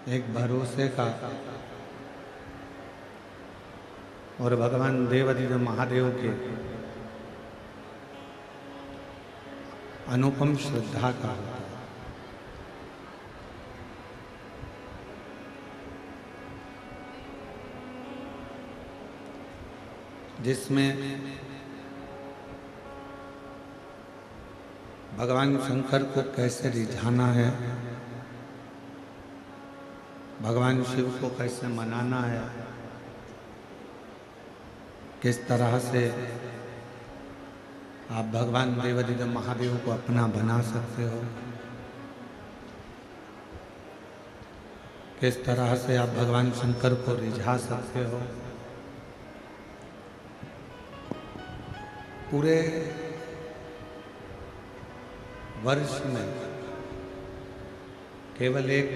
एक भरोसे का और भगवान देवाधिदेव महादेव के अनुपम श्रद्धा का होता है। जिसमें भगवान शंकर को कैसे रिझाना है, भगवान शिव को कैसे मनाना है, किस तरह से आप भगवान देवाधिदेव महादेव को अपना बना सकते हो, किस तरह से आप भगवान शंकर को रिझा सकते हो। पूरे वर्ष में केवल एक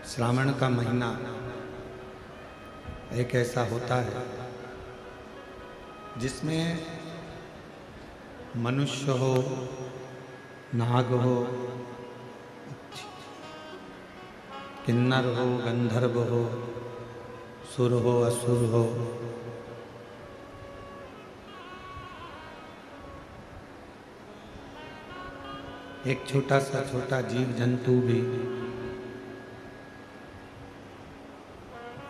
श्रावण का महीना एक ऐसा होता है जिसमें मनुष्य हो, नाग हो, किन्नर हो, गंधर्व हो, सुर हो, असुर हो, एक छोटा जीव जंतु भी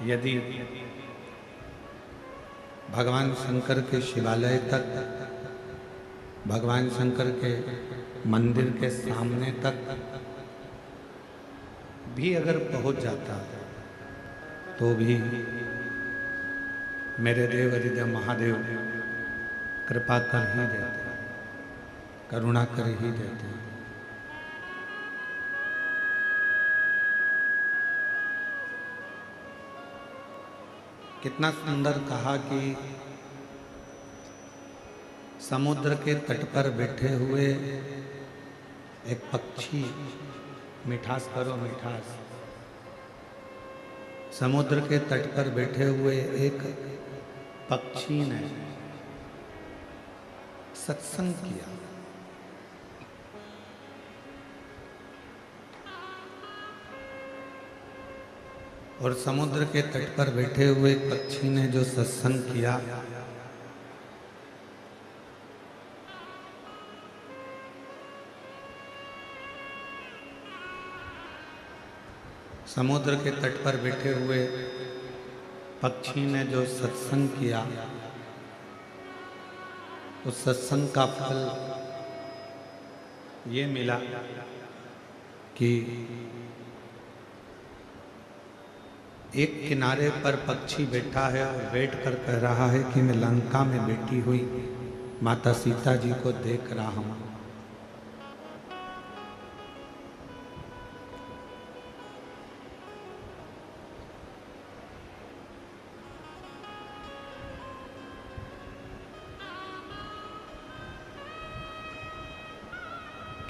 यदि भगवान शंकर के शिवालय तक, भगवान शंकर के मंदिर के सामने तक भी अगर पहुंच जाता तो भी मेरे देवाधिदेव महादेव कृपा कर ही देते, करुणा कर ही देते। कितना सुंदर कहा कि समुद्र के तट पर बैठे हुए एक पक्षी, मिठास करो मिठास, समुद्र के तट पर बैठे हुए एक पक्षी ने सत्संग किया। और समुद्र के तट पर बैठे हुए पक्षी ने जो सत्संग किया, समुद्र के तट पर बैठे हुए पक्षी ने जो सत्संग किया, उस सत्संग का फल ये मिला कि एक किनारे पर पक्षी बैठा है और बैठ कर कह रहा है कि मैं लंका में बैठी हुई माता सीता जी को देख रहा हूं।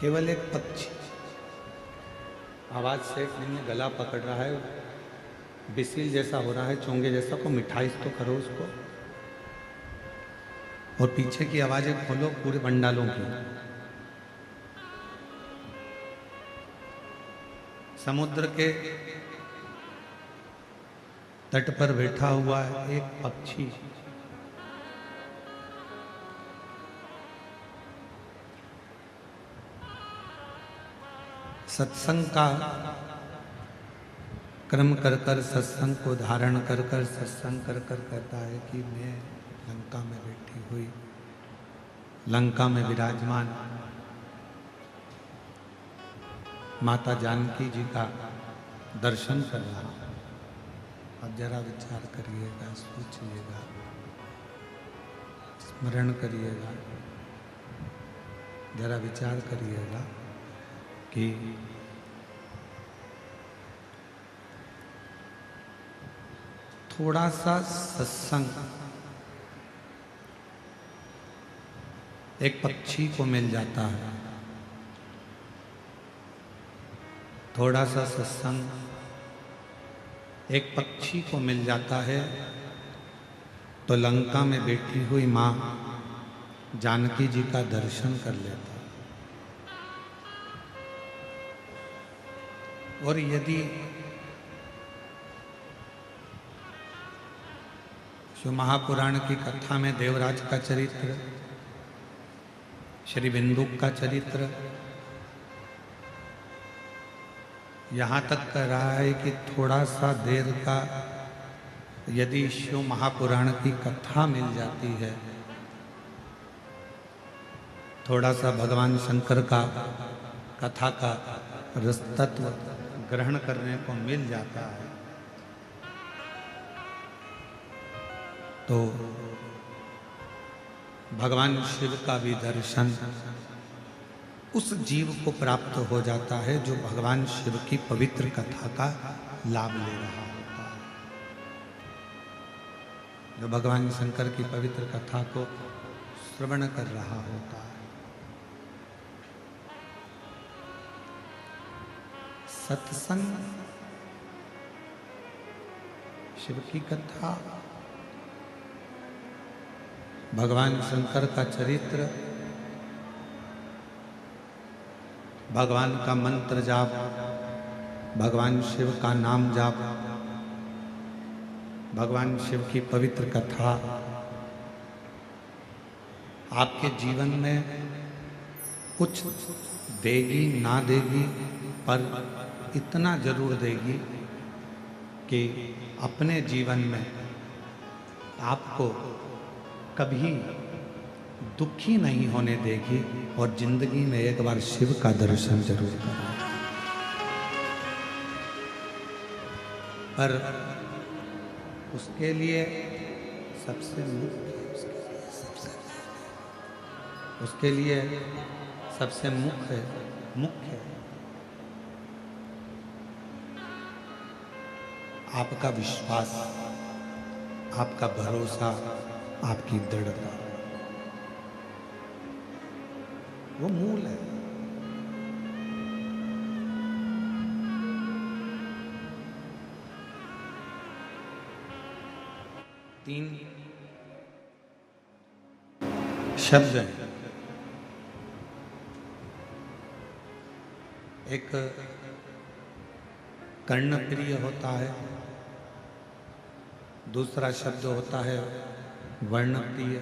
केवल एक पक्षी आवाज से गला पकड़ रहा है, बिसिल जैसा हो रहा है, चोंगे जैसा, को मिठाई तो करो उसको, और पीछे की आवाजें खोलो पूरे पंडालों की। समुद्र के तट पर बैठा हुआ है एक पक्षी, सत्संग का क्रम कर कर, सत्संग को धारण कर कर, सत्संग कर कर कहता है कि मैं लंका में बैठी हुई, लंका में विराजमान माता जानकी जी का दर्शन कर रहा हूं। अब जरा विचार करिएगा, सोचिएगा, स्मरण करिएगा, जरा विचार करिएगा कि थोड़ा सा सत्संग एक पक्षी को मिल जाता है, थोड़ा सा सत्संग एक पक्षी को मिल जाता है तो लंका में बैठी हुई माँ जानकी जी का दर्शन कर लेता है। और यदि शिव महापुराण की कथा में देवराज का चरित्र, श्री बिंदुक का चरित्र यहाँ तक कह रहा है कि थोड़ा सा देर का यदि शिव महापुराण की कथा मिल जाती है, थोड़ा सा भगवान शंकर का कथा का रसतत्व ग्रहण करने को मिल जाता है, तो भगवान शिव का भी दर्शन उस जीव को प्राप्त हो जाता है जो भगवान शिव की पवित्र कथा का लाभ ले रहा होता है, जो भगवान शंकर की पवित्र कथा को श्रवण कर रहा होता है। सत्संग, शिव की कथा, भगवान शंकर का चरित्र, भगवान का मंत्र जाप, भगवान शिव का नाम जाप, भगवान शिव की पवित्र कथा आपके जीवन में कुछ देगी ना देगी, पर इतना जरूर देगी कि अपने जीवन में आपको कभी दुखी नहीं होने देगी और जिंदगी में एक बार शिव का दर्शन जरूर करें। पर उसके लिए सबसे मुख्य आपका विश्वास, आपका भरोसा, आपकी दृढ़ता, वो मूल है। तीन शब्द हैं, एक कर्णप्रिय होता है, दूसरा शब्द होता है वर्णप्रिय,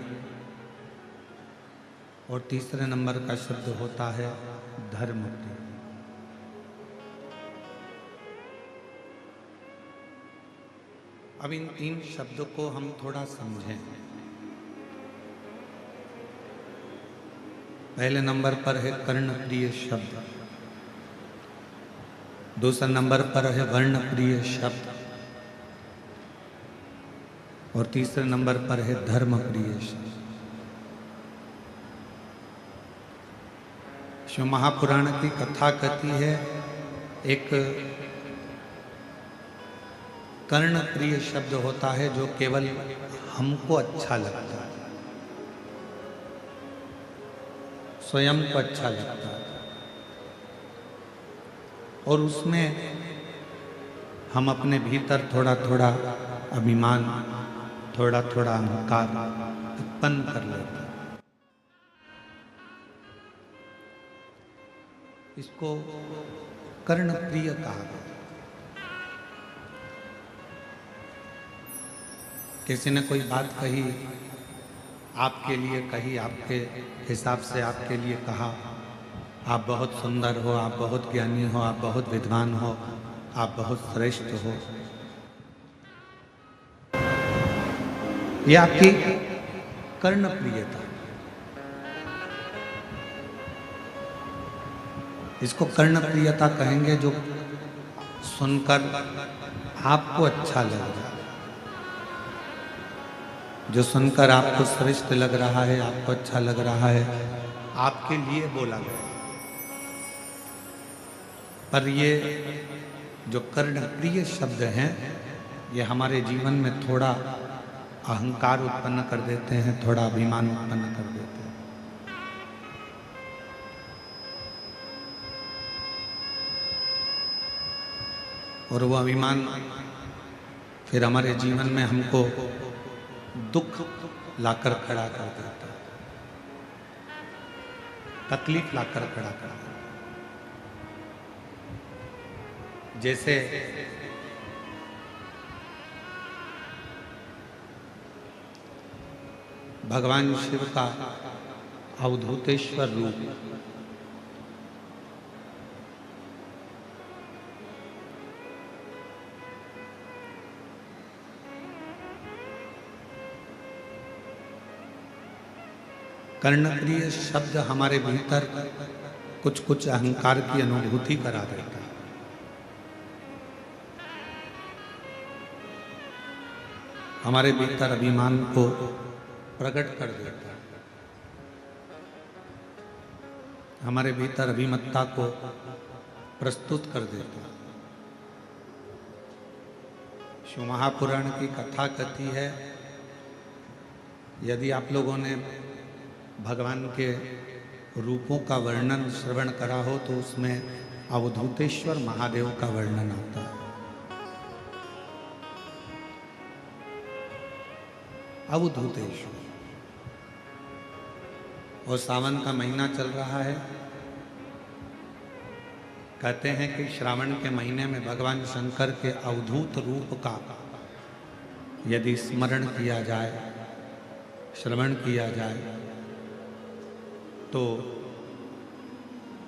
और तीसरे नंबर का शब्द होता है धर्मप्रिय। अब इन तीन शब्दों को हम थोड़ा समझें। पहले नंबर पर है कर्णप्रिय शब्द, दूसरे नंबर पर है वर्णप्रिय शब्द, और तीसरे नंबर पर है धर्मप्रिय शब्द। शिव महापुराण की कथा कहती है एक कर्णप्रिय शब्द होता है जो केवल हमको अच्छा लगता है, स्वयं को अच्छा लगता है, और उसमें हम अपने भीतर थोड़ा थोड़ा अभिमान, थोड़ा थोड़ा अहंकार उत्पन्न कर लेते हैं। इसको कर्णप्रिय कहा गया। किसी ने कोई बात कही, आपके लिए कही, आपके हिसाब से आपके लिए कहा, आप बहुत सुंदर हो, आप बहुत ज्ञानी हो, आप बहुत विद्वान हो, आप बहुत श्रेष्ठ हो, ये आपकी कर्णप्रियता। इसको कर्णप्रियता कहेंगे, जो सुनकर आपको अच्छा लग रहा है, जो सुनकर आपको श्रेष्ठ लग रहा है, आपको अच्छा लग रहा है, आपके लिए बोला गया। पर ये जो कर्णप्रिय शब्द हैं, ये हमारे जीवन में थोड़ा अहंकार उत्पन्न कर देते हैं, थोड़ा अभिमान उत्पन्न कर देते हैं। और वो अभिमान फिर हमारे जीवन में हमको दुख लाकर खड़ा कर देता है, तकलीफ लाकर खड़ा कर देता है। जैसे भगवान शिव का अवधूतेश्वर रूप, कर्णप्रिय शब्द हमारे भीतर कुछ कुछ अहंकार की अनुभूति करा देता है। हमारे भीतर अभिमान को प्रकट कर देता है, हमारे भीतर अभिमत्ता को प्रस्तुत कर देता है। शिव महापुराण की कथा कहती है, यदि आप लोगों ने भगवान के रूपों का वर्णन श्रवण करा हो तो उसमें अवधूतेश्वर महादेव का वर्णन आता है। अवधूतेश्वर, और सावन का महीना चल रहा है। कहते हैं कि श्रावण के महीने में भगवान शंकर के अवधूत रूप का यदि स्मरण किया जाए, श्रवण किया जाए, तो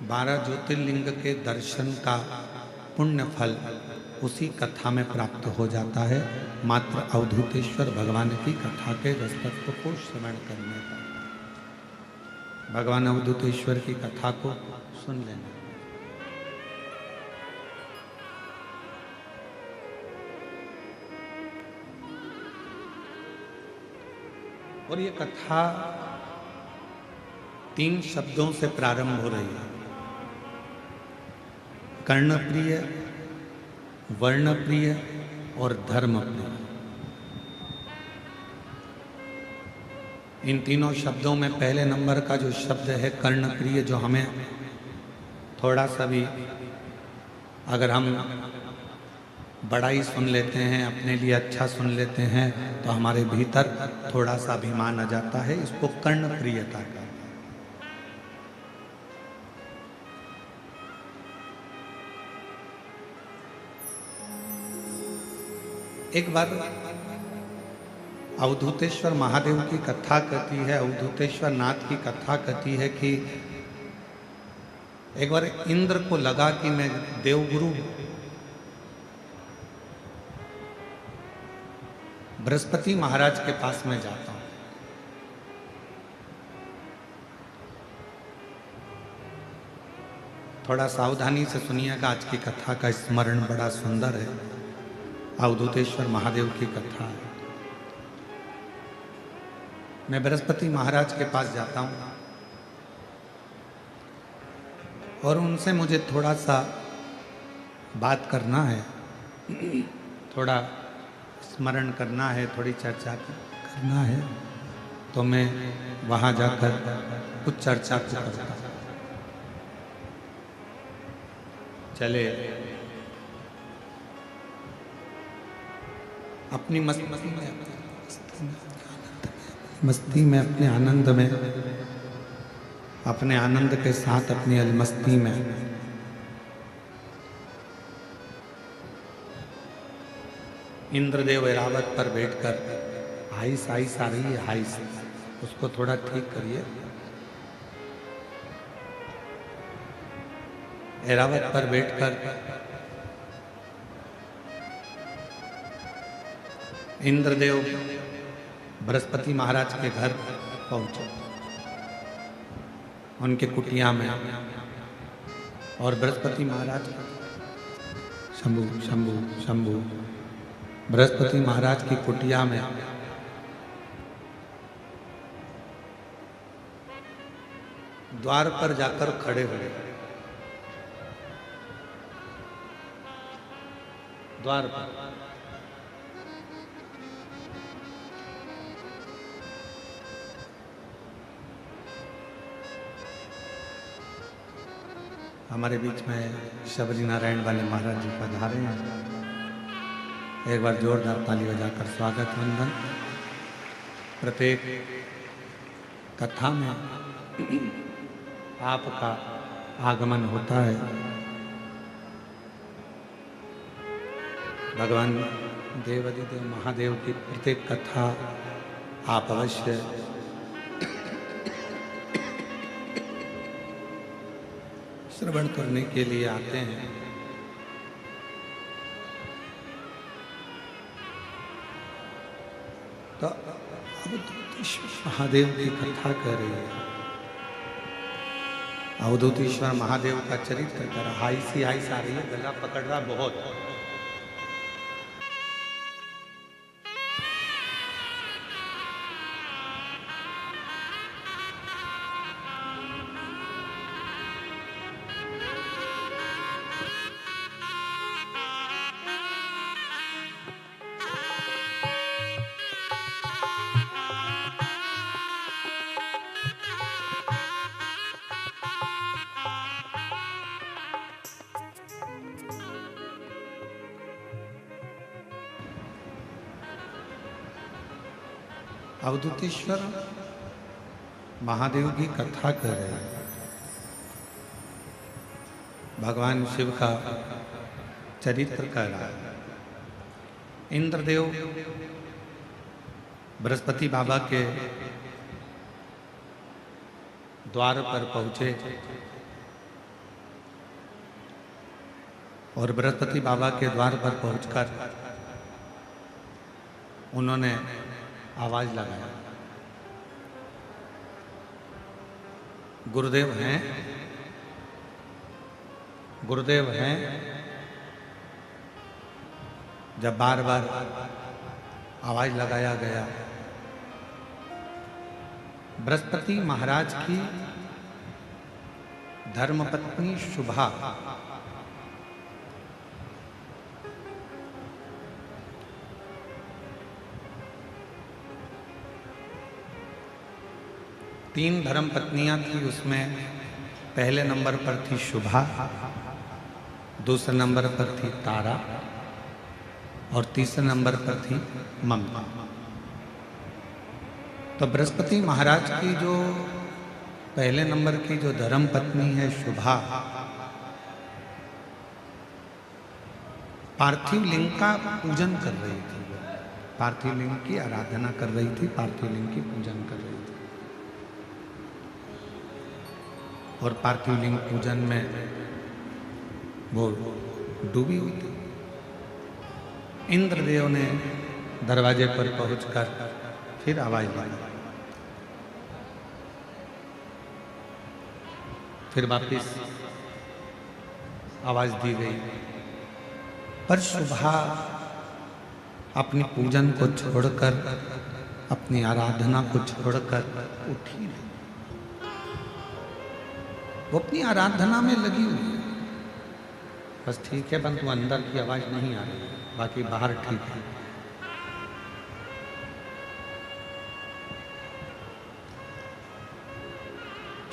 12 ज्योतिर्लिंग के दर्शन का पुण्य फल उसी कथा में प्राप्त हो जाता है, मात्र अवधूतेश्वर भगवान की कथा के रसतत्व को श्रवण करने पर। भगवान अवधूतेश्वर की कथा को सुन लेना। और ये कथा 3 शब्दों से प्रारंभ हो रही है। कर्णप्रिय, वर्णप्रिय और धर्मप्रिय। इन तीनों शब्दों में पहले नंबर का जो शब्द है कर्णप्रिय, जो हमें थोड़ा सा भी, अगर हम बड़ाई सुन लेते हैं, अपने लिए अच्छा सुन लेते हैं, तो हमारे भीतर थोड़ा सा अभिमान आ जाता है। इसको कर्णप्रियता कहते हैं। एक बार अवधूतेश्वर महादेव की कथा कहती है, अवधूतेश्वर नाथ की कथा कहती है कि एक बार इंद्र को लगा कि मैं देवगुरु बृहस्पति महाराज के पास में जाता हूं। थोड़ा सावधानी से सुनिएगा, आज की कथा का स्मरण बड़ा सुंदर है। अवधूतेश्वर महादेव की कथा है। मैं बृहस्पति महाराज के पास जाता हूं और उनसे मुझे थोड़ा सा बात करना है, थोड़ा स्मरण करना है, थोड़ी चर्चा करना है। तो मैं वहां जाकर कुछ चर्चा करता हूं। चले अपनी मस्ती में, अपने आनंद में, अपने आनंद के साथ अपनी अलमस्ती में इंद्रदेव ऐरावत पर बैठकर हाइस हाइस आ रही है, हाइस, उसको थोड़ा ठीक करिए। ऐरावत पर बैठकर इंद्रदेव बृहस्पति महाराज के घर पहुंचे, उनके कुटिया में, और बृहस्पति महाराज शंभु शंभु शंभु बृहस्पति महाराज की कुटिया में द्वार पर जाकर खड़े हुए। द्वार पर हमारे बीच में शबरी नारायण वाले महाराज जी पधारे हैं। एक बार जोरदार ताली बजाकर स्वागत वंदन। प्रत्येक कथा में आपका आगमन होता है। भगवान देवाधिदेव महादेव की प्रत्येक कथा आप अवश्य श्रवण करने के लिए आते हैं। तो अवधूतेश्वर महादेव की कथा कर रही है। अवधूतेश्वर महादेव का चरित्र कर हाई सी आ रही है, गला पकड़ रहा बहुत। अवधूतेश्वर महादेव की कथा कर रहे हैं। भगवान शिव का चरित्र कर रहा है। इंद्रदेव बृहस्पति बाबा के द्वार पर पहुंचे और बृहस्पति बाबा के द्वार पर पहुंचकर उन्होंने आवाज लगाया, गुरुदेव हैं, गुरुदेव हैं। जब बार बार आवाज लगाया गया, बृहस्पति महाराज की धर्मपत्नी शुभा तीन धर्म पत्नियां थी, उसमें पहले नंबर पर थी शुभा, दूसरे नंबर पर थी तारा और तीसरे नंबर पर थी ममता। तो बृहस्पति महाराज की जो पहले नंबर की जो धर्म पत्नी है शुभा, पार्थिव लिंग का पूजन कर रही थी। पार्थिव लिंग की आराधना कर रही थी, पार्थिव लिंग की पूजन कर रही थी। और पार्थिव लिंग पूजन में वो डूबी हुई थी। इंद्रदेव ने दरवाजे पर पहुंचकर फिर आवाज लगाई, फिर वापिस आवाज दी गई, पर शुभा अपनी पूजन को छोड़कर, अपनी आराधना को छोड़कर उठी नहीं। वो अपनी आराधना में लगी हुई है। बस ठीक है, परंतु अंदर की आवाज नहीं आ रही, बाकी बाहर ठीक है।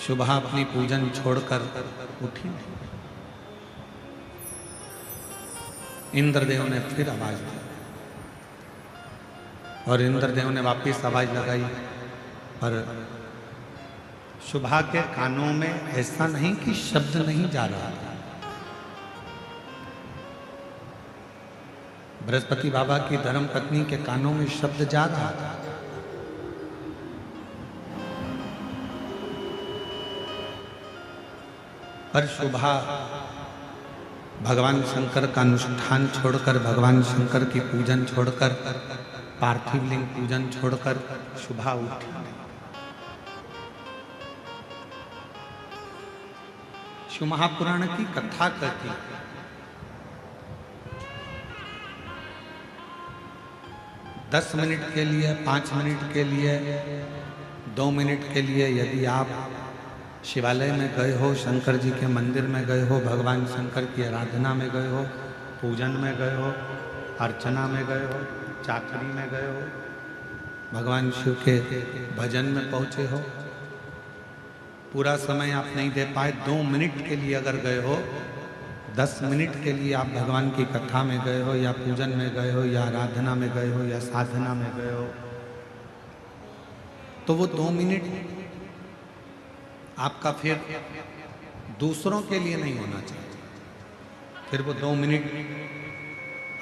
शुभा अपनी पूजन छोड़कर उठी नहीं। इंद्रदेव ने फिर आवाज दी और इंद्रदेव ने वापस आवाज लगाई, पर शुभा के कानों में ऐसा नहीं कि शब्द नहीं जा रहा था। बृहस्पति बाबा की धर्म पत्नी के कानों में शब्द जा रहा था, पर शुभा भगवान शंकर का अनुष्ठान छोड़कर, भगवान शंकर की पूजन छोड़कर, पार्थिव लिंग पूजन छोड़कर शुभा उठी। शिव महापुराण की कथा कहती है, 10 मिनट के लिए, 5 मिनट के लिए, 2 मिनट के लिए यदि आप शिवालय में गए हो, शंकर जी के मंदिर में गए हो, भगवान शंकर की आराधना में गए हो, पूजन में गए हो, अर्चना में गए हो, चाकरी में गए हो, भगवान शिव के भजन में पहुंचे हो, पूरा समय आप नहीं दे पाए, 2 मिनट के लिए अगर गए हो, 10 मिनट के लिए आप भगवान की कथा में गए हो, या पूजन में गए हो, या आराधना में गए हो, या साधना में गए हो, तो वो 2 मिनट आपका फिर दूसरों के लिए नहीं होना चाहिए। फिर वो 2 मिनट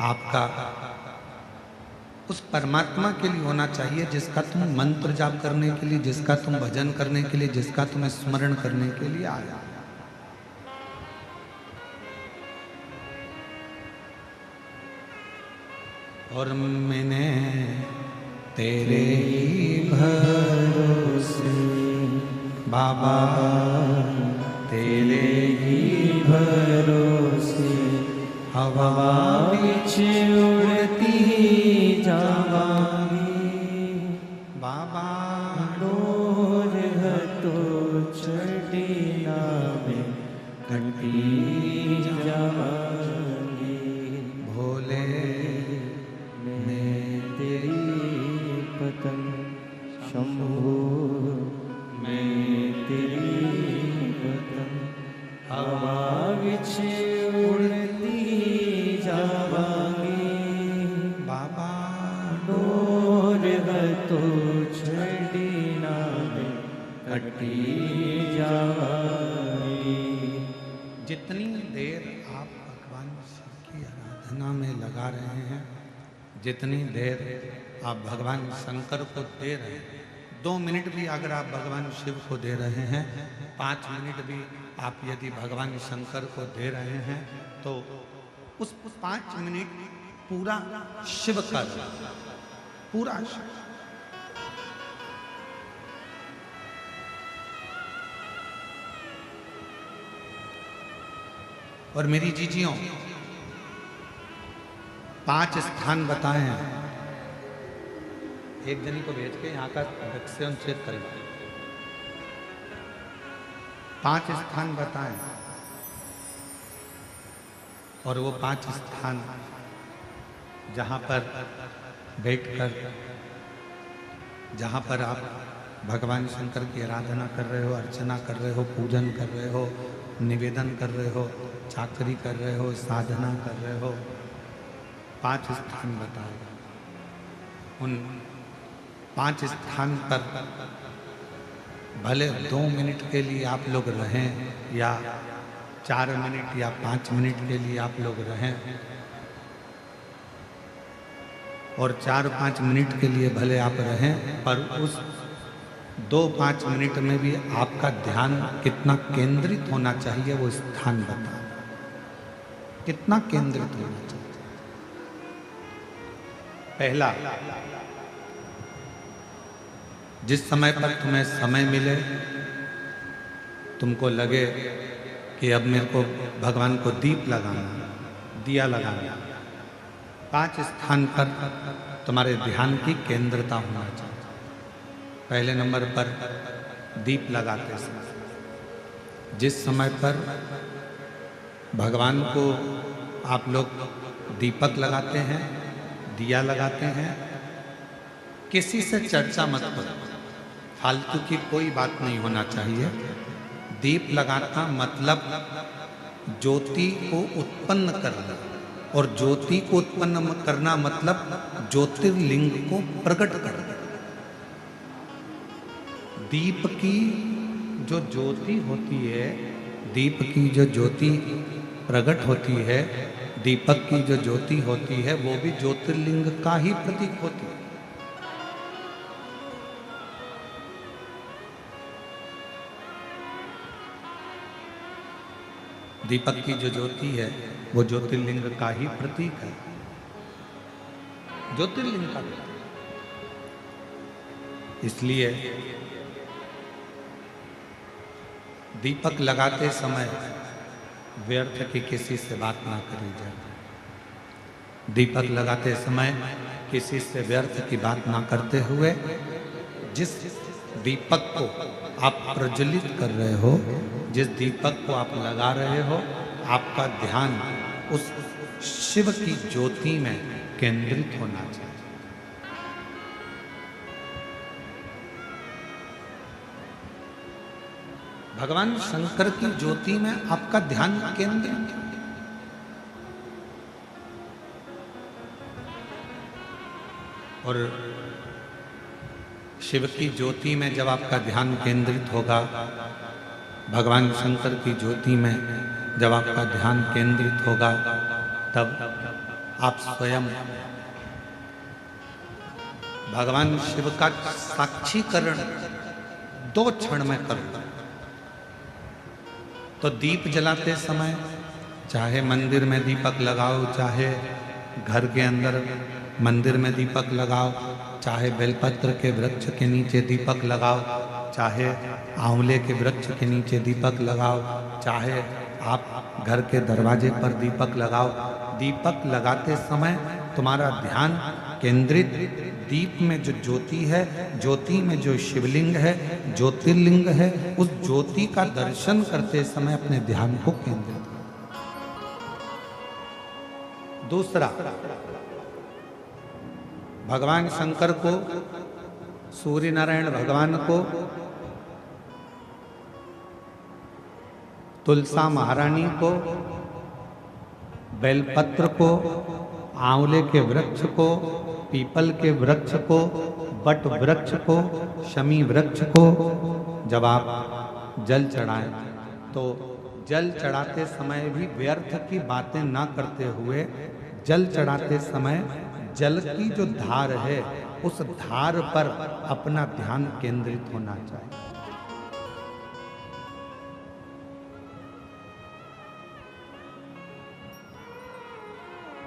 आपका उस परमात्मा के लिए होना चाहिए जिसका तुम मंत्र जाप करने के लिए, जिसका तुम भजन करने के लिए, जिसका तुम स्मरण करने के लिए आया। और मैंने तेरे ही भरोसे बाबा, तेरे ही भरोसे हवा बीच उड़ती जावांगी बाबा, डोर हतो चढ़ना में घंटी जावांगी। भोले मैं तेरी पतंग शंभू, मैं तेरी पतंग हवा विच उड़ती जावांगी बाबा, डोर हतो छड़ीना में कटी जावांगी। जितनी देर आप भगवान शिव की आराधना में लगा रहे हैं, जितनी देर आप भगवान शंकर को दे रहे हैं, 2 मिनट भी अगर आप भगवान शिव को दे रहे हैं, 5 मिनट भी आप यदि भगवान शंकर को दे रहे हैं, तो उस 5 मिनट पूरा शिव का पूरा शिव। और मेरी जीजियों, 5 स्थान बताए हैं। एक जनी को भेज के यहाँ का वैक्सीन चेक करें। 5 स्थान बताएं, और वो 5 स्थान जहाँ पर बैठकर, जहाँ पर आप भगवान शंकर की आराधना कर रहे हो, अर्चना कर रहे हो, पूजन कर रहे हो, निवेदन कर रहे हो, चाकरी कर रहे हो, साधना कर रहे हो, 5 स्थान बताएगा। उन 5 स्थान पर भले 2 मिनट के लिए आप लोग रहें, या 4 मिनट या 5 मिनट के लिए आप लोग रहें, और 4-5 मिनट के लिए भले आप रहें, पर उस 2-5 मिनट में भी आपका ध्यान कितना केंद्रित होना चाहिए, वो स्थान बता, कितना केंद्रित होना चाहिए। पहला, जिस समय पर तुम्हें समय मिले, तुमको लगे कि अब मेरे को भगवान को दीप लगाना, दिया लगाना, 5 स्थान पर तुम्हारे ध्यान की केंद्रता होना चाहिए। पहले नंबर पर दीप लगाते समय, जिस समय पर भगवान को आप लोग दीपक लगाते हैं, दिया लगाते हैं, किसी से चर्चा मत करो, फालतू की कोई बात नहीं होना चाहिए। दीप लगाना मतलब ज्योति को उत्पन्न करना, और ज्योति को उत्पन्न करना मतलब ज्योतिर्लिंग को प्रकट करना। दीप की जो ज्योति होती है, दीप की जो ज्योति प्रकट होती है, दीपक की जो ज्योति होती है, वो भी ज्योतिर्लिंग का ही प्रतीक होती है। दीपक की जो ज्योति है वो ज्योतिर्लिंग का ही प्रतीक है, ज्योतिर्लिंग का प्रतीक। इसलिए दीपक लगाते समय व्यर्थ की किसी से बात ना करी जाए। दीपक लगाते समय किसी से व्यर्थ की बात ना करते हुए, जिस दीपक को आप प्रज्वलित कर रहे हो, जिस दीपक को आप लगा रहे हो, आपका ध्यान उस शिव की ज्योति में केंद्रित होना चाहिए। भगवान शंकर की ज्योति में आपका ध्यान केंद्रित। और शिव की ज्योति में जब आपका ध्यान केंद्रित होगा, भगवान शंकर की ज्योति में जब आपका ध्यान केंद्रित होगा, तब आप स्वयं भगवान शिव का साक्षीकरण 2 क्षण में करो। तो दीप जलाते समय चाहे मंदिर में दीपक लगाओ, चाहे घर के अंदर मंदिर में दीपक लगाओ, चाहे बेलपत्र के वृक्ष के नीचे दीपक लगाओ, चाहे आंवले के वृक्ष के नीचे दीपक लगाओ, चाहे आप घर के दरवाजे पर दीपक लगाओ। दीपक लगाते समय तुम्हारा ध्यान केंद्रित दीप में जो ज्योति है, ज्योति में जो शिवलिंग है, ज्योतिर्लिंग है, उस ज्योति का दर्शन करते समय अपने ध्यान को केंद्रित करो। दूसरा, भगवान शंकर को, सूर्य नारायण भगवान को, तुलसा महारानी को, बेलपत्र को, आंवले के वृक्ष को, पीपल के वृक्ष को, बट वृक्ष को, शमी वृक्ष को जब आप जल चढ़ाएं तो जल चढ़ाते समय भी व्यर्थ की बातें ना करते हुए, जल चढ़ाते समय जल की जो धार है उस धार पर अपना ध्यान केंद्रित होना चाहिए।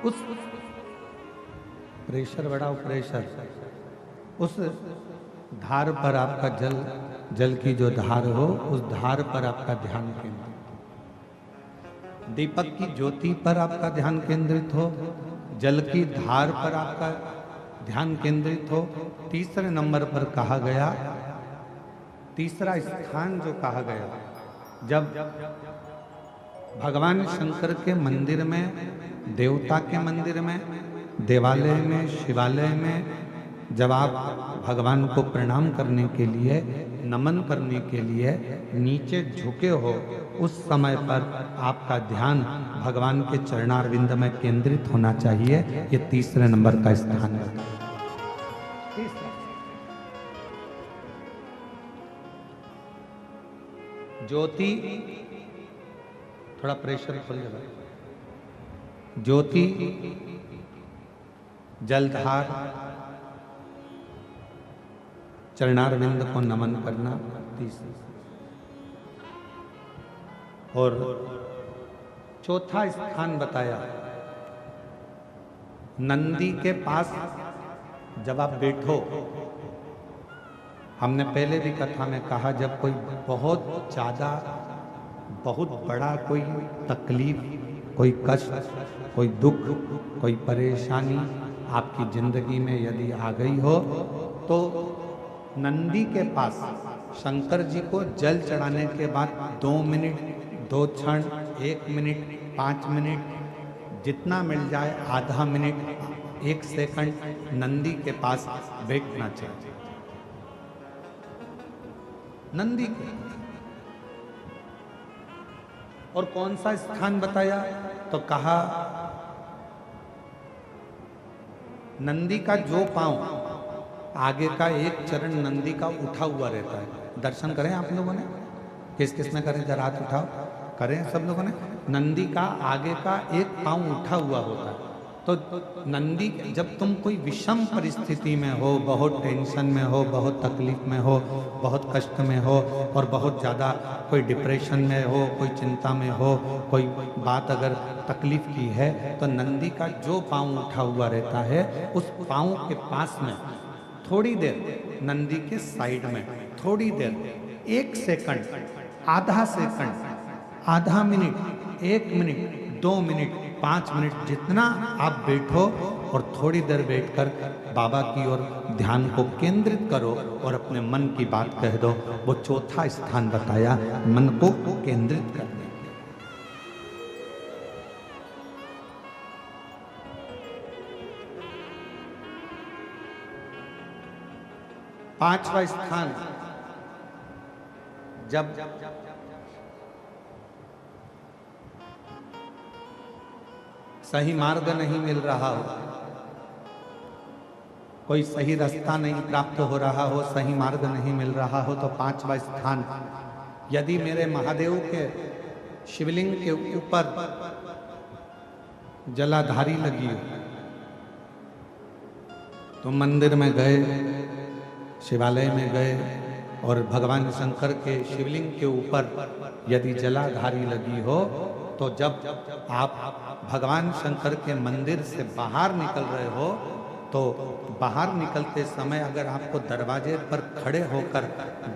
उस प्रेशर बढ़ाओ, प्रेशर, उस धार पर आपका जल की जो धार हो उस धार पर आपका ध्यान केंद्रित हो। दीपक की ज्योति पर आपका ध्यान केंद्रित हो, जल की धार पर आपका ध्यान केंद्रित हो। तीसरे नंबर पर कहा गया, तीसरा स्थान जो कहा गया, जब भगवान शंकर के मंदिर में, देवता के मंदिर में, देवालय में, शिवालय में जब आप भगवान को प्रणाम करने के लिए, नमन करने के लिए नीचे झुके हो, उस समय पर आपका ध्यान भगवान के चरणारविंद में केंद्रित होना चाहिए। ये तीसरे नंबर का स्थान है। ज्योति, थोड़ा प्रेशर खोल जाए। ज्योति, जलधार, चरणारविंद को नमन करना तीसरा। और चौथा स्थान बताया, नंदी के पास जब आप बैठो, हमने पहले भी कथा में कहा, जब कोई बहुत ज्यादा, बहुत बड़ा कोई तकलीफ, कोई कष्ट, कोई दुख, कोई परेशानी आपकी जिंदगी में यदि आ गई हो तो नंदी के पास शंकर जी को जल चढ़ाने के बाद 2 मिनट, 2 क्षण, 1 मिनट, 5 मिनट, जितना मिल जाए, आधा मिनट, 1 सेकंड नंदी के पास बैठना चाहिए। नंदी के, और कौन सा स्थान बताया तो कहा, नंदी का जो पांव, आगे का एक चरण नंदी का उठा हुआ रहता है। दर्शन करें आप लोगों ने, किस किस ने करें, जरा हाथ उठाओ, करें सब लोगों ने। नंदी का आगे का एक पांव उठा हुआ होता है। तो नंदी, जब तुम कोई विषम परिस्थिति में हो, बहुत टेंशन में हो, बहुत तकलीफ में हो, बहुत कष्ट में हो, और बहुत ज़्यादा कोई डिप्रेशन में हो, कोई चिंता में हो, कोई बात अगर तकलीफ की है, तो नंदी का जो पांव उठा हुआ रहता है, उस पांव के पास में थोड़ी देर, नंदी के साइड में थोड़ी देर, 1 सेकंड, आधा सेकंड, आधा मिनट, 1 मिनट, 2 मिनट, 5 मिनट, जितना आप बैठो और थोड़ी देर बैठकर बाबा की ओर ध्यान को केंद्रित करो और अपने मन की बात कह दो। वो चौथा स्थान बताया, मन को केंद्रित करने। पांचवा स्थान, जब सही मार्ग नहीं मिल रहा हो, कोई सही रास्ता नहीं प्राप्त हो रहा हो, सही मार्ग नहीं मिल रहा हो, तो पांचवा स्थान, यदि मेरे महादेव के शिवलिंग के ऊपर जलाधारी लगी हो, तो मंदिर में गए, शिवालय में गए और भगवान शंकर के शिवलिंग के ऊपर यदि जलाधारी लगी हो तो जब आप भगवान शंकर के मंदिर से बाहर निकल रहे हो तो बाहर निकलते समय अगर आपको दरवाजे पर खड़े होकर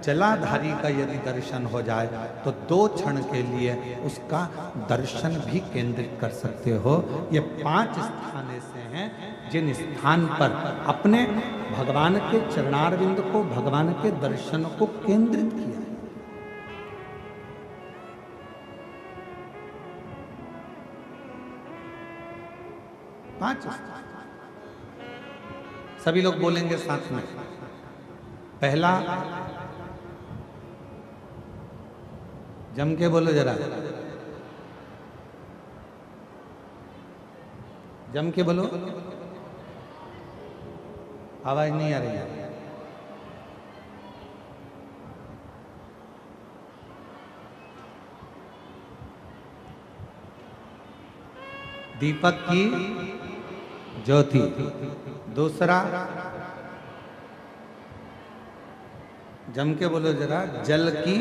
जलाधारी का यदि दर्शन हो जाए तो 2 क्षण के लिए उसका दर्शन भी केंद्रित कर सकते हो। ये 5 स्थान ऐसे हैं जिन स्थान पर अपने भगवान के चरणारविंद को, भगवान के दर्शन को केंद्रित किया है। पांच सभी लोग बोलेंगे साथ में। पहला, जम के बोलो जरा, जम के बोलो, आवाज नहीं आ रही है। दीपक की ज्योति। दूसरा, जम के बोलो जरा, जल की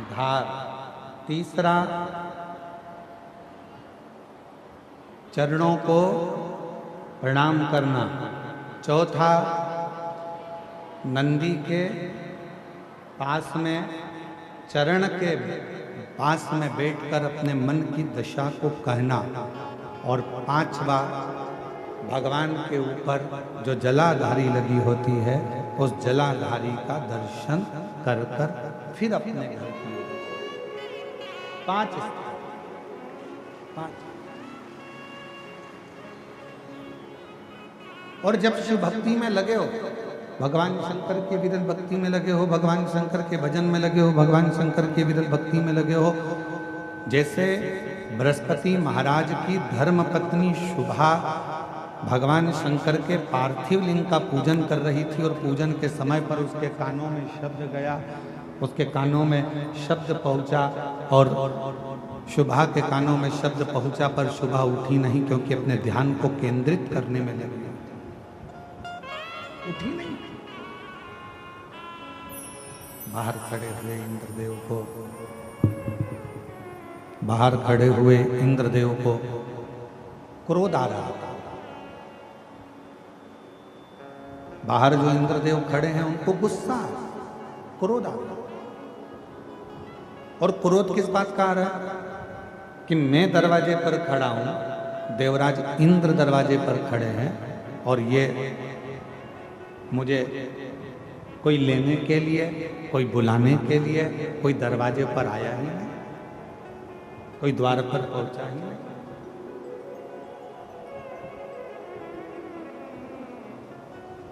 धार। तीसरा, चरणों को प्रणाम करना। चौथा, नंदी के पास में, चरण के पास में बैठकर अपने मन की दशा को कहना। और 5वां, भगवान के ऊपर जो जलाधारी लगी होती है उस जलाधारी का दर्शन कर कर फिर अपने घर की ओर। 5 और जब शिव भक्ति में लगे हो, भगवान शंकर के विरल भक्ति में लगे हो, भगवान शंकर के भजन में लगे हो, भगवान शंकर के विरल भक्ति में लगे हो, जैसे बृहस्पति महाराज की धर्म पत्नी शुभा भगवान शंकर के पार्थिव लिंग का पूजन कर रही थी और पूजन के समय पर उसके कानों में शब्द गया, उसके कानों में शब्द पहुंचा और शुभा के कानों में शब्द पहुंचा पर शुभा उठी नहीं क्योंकि अपने ध्यान को केंद्रित करने में लगी, उठी नहीं। बाहर खड़े हुए इंद्रदेव को, बाहर खड़े हुए इंद्रदेव को क्रोध आ रहा था। बाहर जो इंद्रदेव खड़े हैं उनको गुस्सा, क्रोध आ रहा। और क्रोध किस बात का आ रहा है कि मैं दरवाजे पर खड़ा हूं, देवराज इंद्र दरवाजे पर खड़े हैं और ये मुझे कोई लेने के लिए, कोई बुलाने के लिए, कोई दरवाजे पर आया ही नहीं, कोई द्वार पर पहुंचा ही नहीं।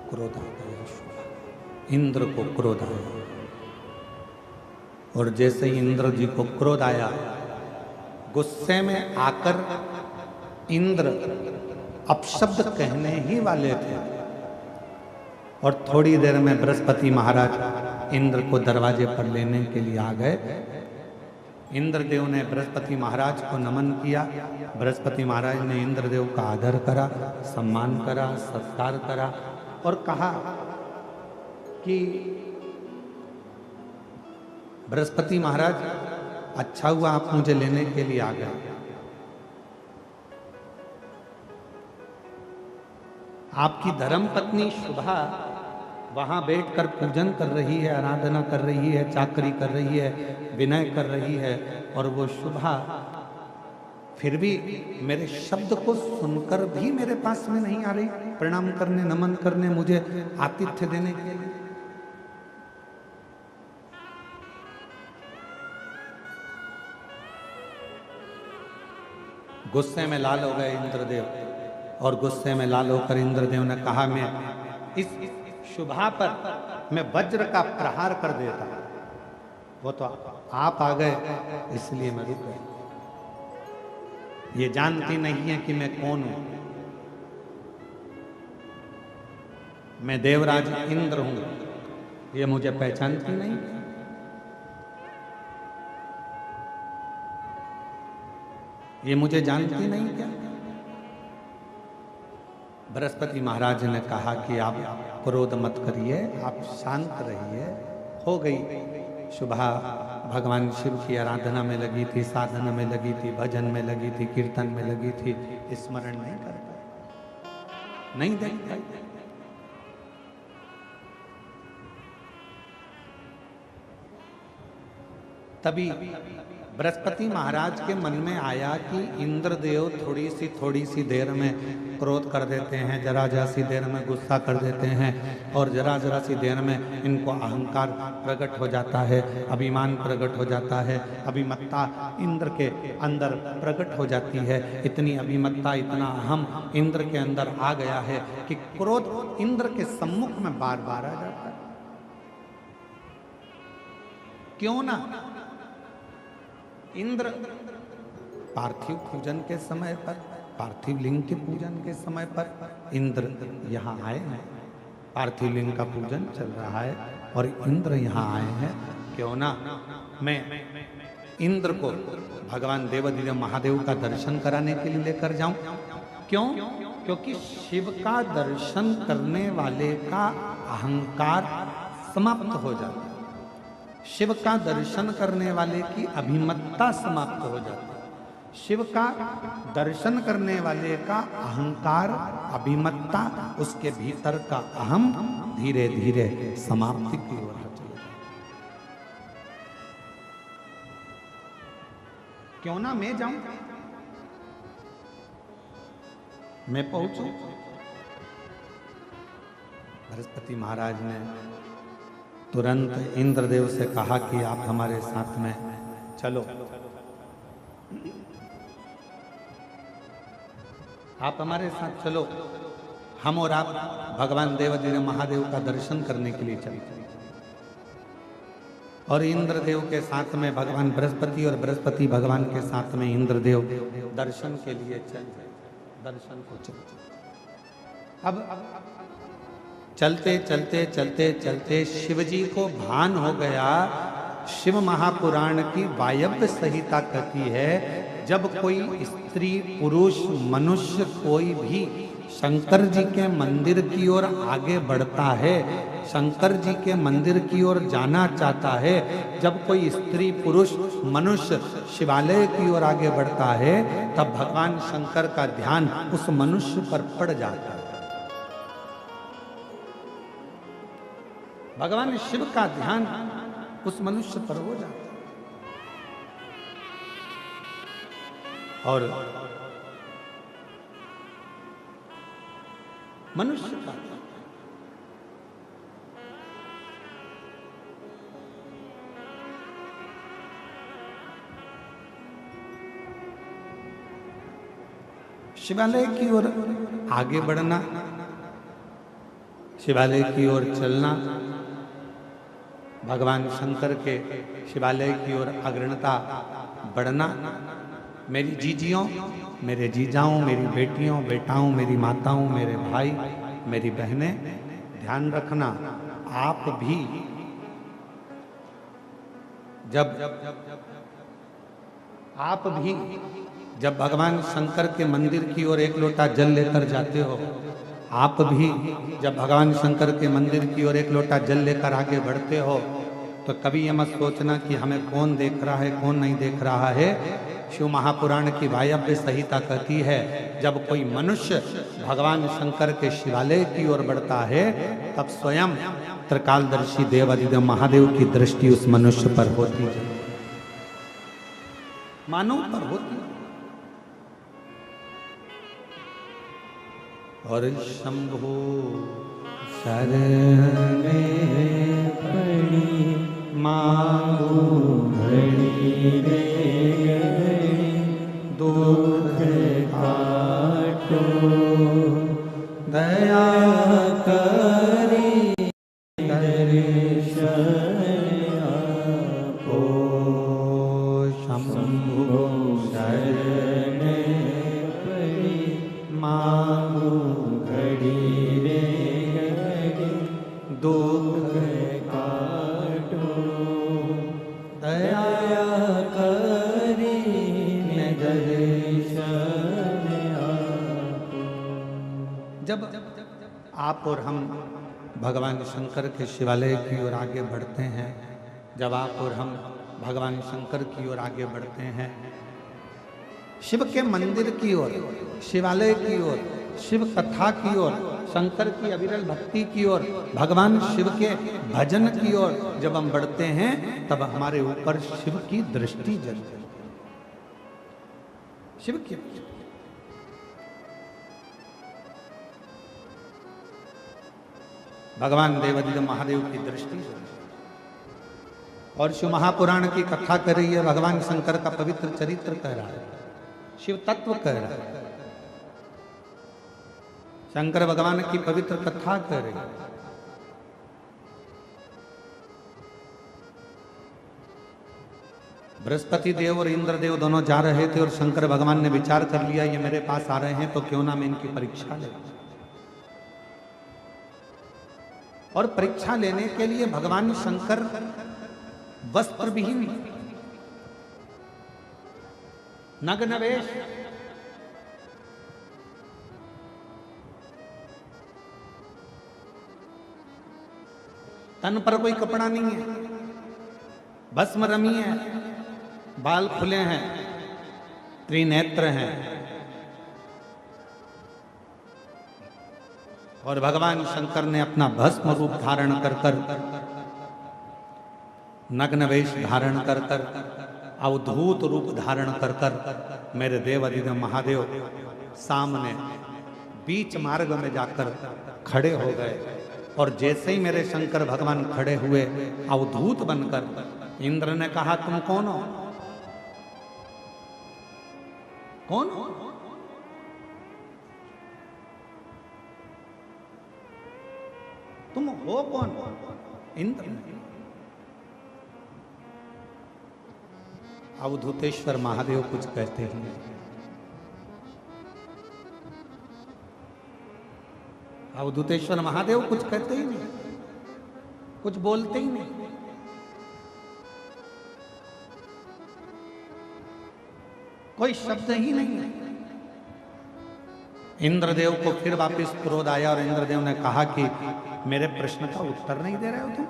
क्रोध आ गया शुभा, इंद्र को क्रोध आया। और जैसे ही इंद्र जी को क्रोध आया, गुस्से में आकर इंद्र अपशब्द कहने ही वाले थे और थोड़ी देर में बृहस्पति महाराज इंद्र को दरवाजे पर लेने के लिए आ गए। इंद्रदेव ने बृहस्पति महाराज को नमन किया, बृहस्पति महाराज ने इंद्रदेव का आदर करा, सम्मान करा, सत्कार करा और कहा कि बृहस्पति महाराज, अच्छा हुआ आप मुझे लेने के लिए आ गए। आपकी धर्मपत्नी शुभा वहां बैठकर पूजन कर रही है, आराधना कर रही है, चाकरी कर रही है, विनय कर रही है और वो शुभा फिर भी मेरे शब्द को सुनकर भी मेरे पास में नहीं आ रही प्रणाम करने, नमन करने, मुझे आतिथ्य देने के लिए। गुस्से में लाल हो गए इंद्रदेव और गुस्से में लाल होकर इंद्रदेव ने कहा, मैं इस शुभा पर मैं वज्र का प्रहार कर देता। वो तो आप आ गए इसलिए मैं रुक गया। ये जानती नहीं है कि मैं कौन हूं। मैं देवराज इंद्र हूं, ये मुझे पहचानती नहीं। ये मुझे जानती नहीं क्या? बृहस्पति महाराज ने कहा कि आप क्रोध मत करिए, आप शांत रहिए। हो गई सुबह भगवान शिव की आराधना में लगी थी, साधना में लगी थी, भजन में लगी थी, कीर्तन में लगी थी, स्मरण नहीं कर पाई, नहीं देख पाई। तभी बृहस्पति महाराज के मन में आया कि इंद्रदेव थोड़ी सी देर में क्रोध कर देते हैं, जरा सी देर में गुस्सा कर देते हैं, और जरा सी देर में इनको अहंकार प्रकट हो जाता है, अभिमान प्रकट हो जाता है, अभिमत्ता इंद्र के अंदर प्रकट हो जाती है। इतनी अभिमत्ता, इतना अहम इंद्र के अंदर आ गया है कि क्रोध इंद्र के सम्मुख में बार बार आ जाता है। क्यों ना इंद्र पार्थिव पूजन के समय पर, पार्थिव लिंग के पूजन के समय पर इंद्र यहाँ आए हैं, पार्थिव लिंग का पूजन चल रहा है और इंद्र यहाँ आए हैं। क्यों ना मैं इंद्र को भगवान देवाधिदेव महादेव का दर्शन कराने के लिए लेकर जाऊं। क्यों? क्योंकि शिव का दर्शन करने वाले का अहंकार समाप्त हो जाता है, शिव का दर्शन करने वाले की अभिमत्ता समाप्त हो जाती है, शिव का दर्शन करने वाले का अहंकार, अभिमत्ता, उसके भीतर का अहम धीरे धीरे समाप्ति की ओर चले जाए। क्यों ना मैं जाऊं, मैं पहुंचूं। बृहस्पति महाराज ने तुरंत इंद्रदेव से कहा कि आप हमारे साथ में चलो, आप हमारे साथ चलो, हम और आप भगवान देवाधिदेव महादेव का दर्शन करने के लिए चलते। और इंद्रदेव के साथ में भगवान बृहस्पति और बृहस्पति भगवान के साथ में इंद्रदेव दर्शन के लिए चले, दर्शन को चलते। अब चलते चलते चलते चलते शिवजी को भान हो गया। शिव महापुराण की वायव्य संहिता कहती है, जब कोई स्त्री पुरुष मनुष्य कोई भी शंकर जी के मंदिर की ओर आगे बढ़ता है, शंकर जी के मंदिर की ओर जाना चाहता है, जब कोई स्त्री पुरुष मनुष्य शिवालय की ओर आगे बढ़ता है, तब भगवान शंकर का ध्यान उस मनुष्य पर पड़ जाता है। भगवान शिव का ध्यान उस मनुष्य पर हो जाता है। और मनुष्य का शिवालय की ओर आगे बढ़ना, शिवालय की ओर चलना, भगवान शंकर के शिवालय की ओर अग्रणता बढ़ना। मेरी जीजियों, मेरे जीजाओं, मेरी बेटियों, बेटाओं, मेरी माताओं, मेरे भाई, मेरी बहनें, ध्यान रखना, आप भी जब भगवान शंकर के मंदिर की ओर एक लोटा जल लेकर जाते हो, आप भी जब भगवान शंकर के मंदिर की ओर एक लोटा जल लेकर आगे बढ़ते हो, तो कभी ये मत सोचना कि हमें कौन देख रहा है, कौन नहीं देख रहा है। शिव महापुराण की वायव्य संहिता कहती है, जब कोई मनुष्य भगवान शंकर के शिवालय की ओर बढ़ता है, तब स्वयं त्रिकालदर्शी देवाधिदेव महादेव की दृष्टि उस मनुष्य पर होती है, मानव पर होती है। और शंभो शरण में पड़ी मांगो घड़ी रे घड़ी, दुख काटो दया करी दर्शन आपो। शंभो शरण पड़ी मांगो घड़ी रे घड़ी, दुख काटो दया करी दर्शन आपो। जब आप और हम भगवान शंकर के शिवालय की ओर आगे बढ़ते हैं, जब आप और हम भगवान शंकर की ओर आगे बढ़ते हैं, शिव के मंदिर की ओर, शिवालय की ओर, शिव कथा की ओर, शंकर की अविरल भक्ति की ओर, भगवान शिव के भजन की ओर जब हम बढ़ते हैं, तब हमारे ऊपर शिव की दृष्टि जलती है। शिव की भगवान देवादिदेव महादेव की दृष्टि और शिव महापुराण की कथा कर रही है, भगवान शंकर का पवित्र चरित्र कह रहा है, शिव तत्व कह रहा है, शंकर भगवान की पवित्र कथा कह रही है। बृहस्पति देव और इंद्र देव दोनों जा रहे थे और शंकर भगवान ने विचार कर लिया ये मेरे पास आ रहे हैं तो क्यों ना मैं इनकी परीक्षा ले। और परीक्षा लेने के लिए भगवान शंकर वस्त्र विहीन, नग्न वेश, तन पर कोई कपड़ा नहीं है, भस्म रमी है, बाल खुले हैं, त्रिनेत्र हैं, और भगवान शंकर ने अपना भस्म रूप धारण कर कर, नग्न वेश धारण कर कर, अवधूत रूप धारण कर कर मेरे देव अधिदेव महादेव सामने बीच मार्ग में जाकर खड़े हो गए। और जैसे ही मेरे शंकर भगवान खड़े हुए अवधूत बनकर, इंद्र ने कहा तुम कौन हो? कौन हो? तुम हो कौन? इंद्र। अवधूतेश्वर महादेव कुछ कहते ही नहीं, अवधूतेश्वर महादेव कुछ कहते ही नहीं, कुछ बोलते ही नहीं। कोई शब्द ही नहीं है। इंद्रदेव को फिर वापस क्रोध आया और इंद्रदेव ने कहा कि मेरे प्रश्न का उत्तर नहीं दे रहे हो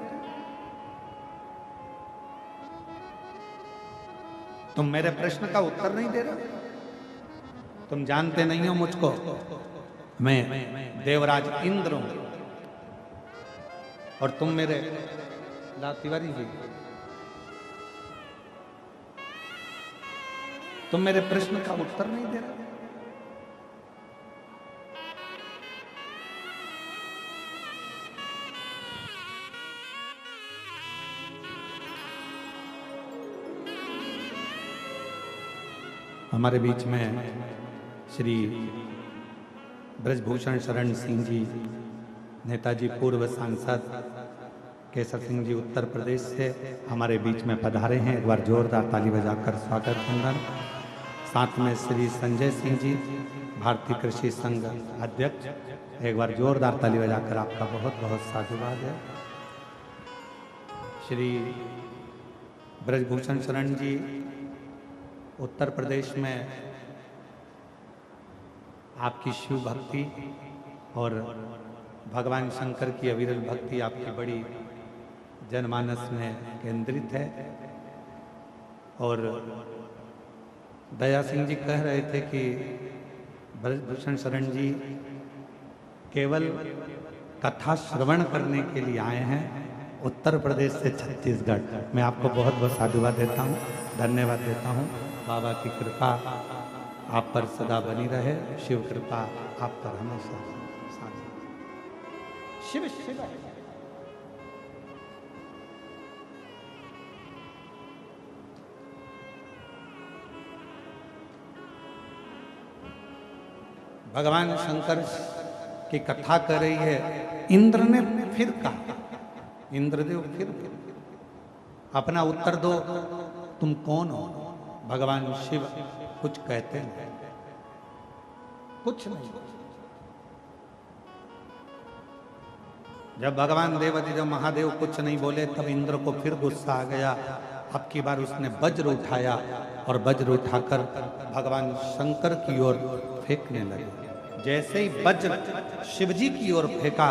तुम मेरे प्रश्न का उत्तर नहीं दे रहे हो। तुम जानते नहीं हो मुझको, मैं देवराज इंद्र हूं और तुम मेरे तिवारी जी, तुम मेरे प्रश्न का उत्तर नहीं दे रहे। हमारे बीच में श्री ब्रजभूषण शरण सिंह जी, नेताजी पूर्व सांसद केसर सिंह जी उत्तर प्रदेश से हमारे बीच में पधारे हैं। एक बार जोरदार ताली बजाकर स्वागत वंदन। साथ में श्री संजय सिंह जी, भारतीय कृषि संघ अध्यक्ष, एक बार जोरदार ताली बजाकर आपका बहुत बहुत साधुवाद है। श्री ब्रजभूषण शरण जी उत्तर प्रदेश में आपकी शिव भक्ति और भगवान शंकर की अविरल भक्ति आपकी बड़ी जनमानस में केंद्रित है। और दया सिंह जी कह रहे थे कि ब्रजभूषण शरण जी केवल कथा श्रवण करने के लिए आए हैं उत्तर प्रदेश से छत्तीसगढ़। मैं आपको बहुत बहुत साधुवाद देता हूँ, धन्यवाद देता हूँ। बाबा की कृपा आप पर सदा बनी रहे, शिव कृपा आप पर हमेशा साथ। शिव शिव है। भगवान शंकर की कथा कर रही है। इंद्र ने फिर कहा, इंद्रदेव फिर अपना उत्तर दो, तुम कौन हो? भगवान शिव कुछ कहते नहीं, कुछ नहीं। जब भगवान देवादिदेव महादेव कुछ नहीं बोले, तब इंद्र को फिर गुस्सा आ गया। अब की बार उसने वज्र उठाया और वज्र उठाकर भगवान शंकर की ओर फेंकने लगे। जैसे ही वज्र शिवजी की ओर फेंका,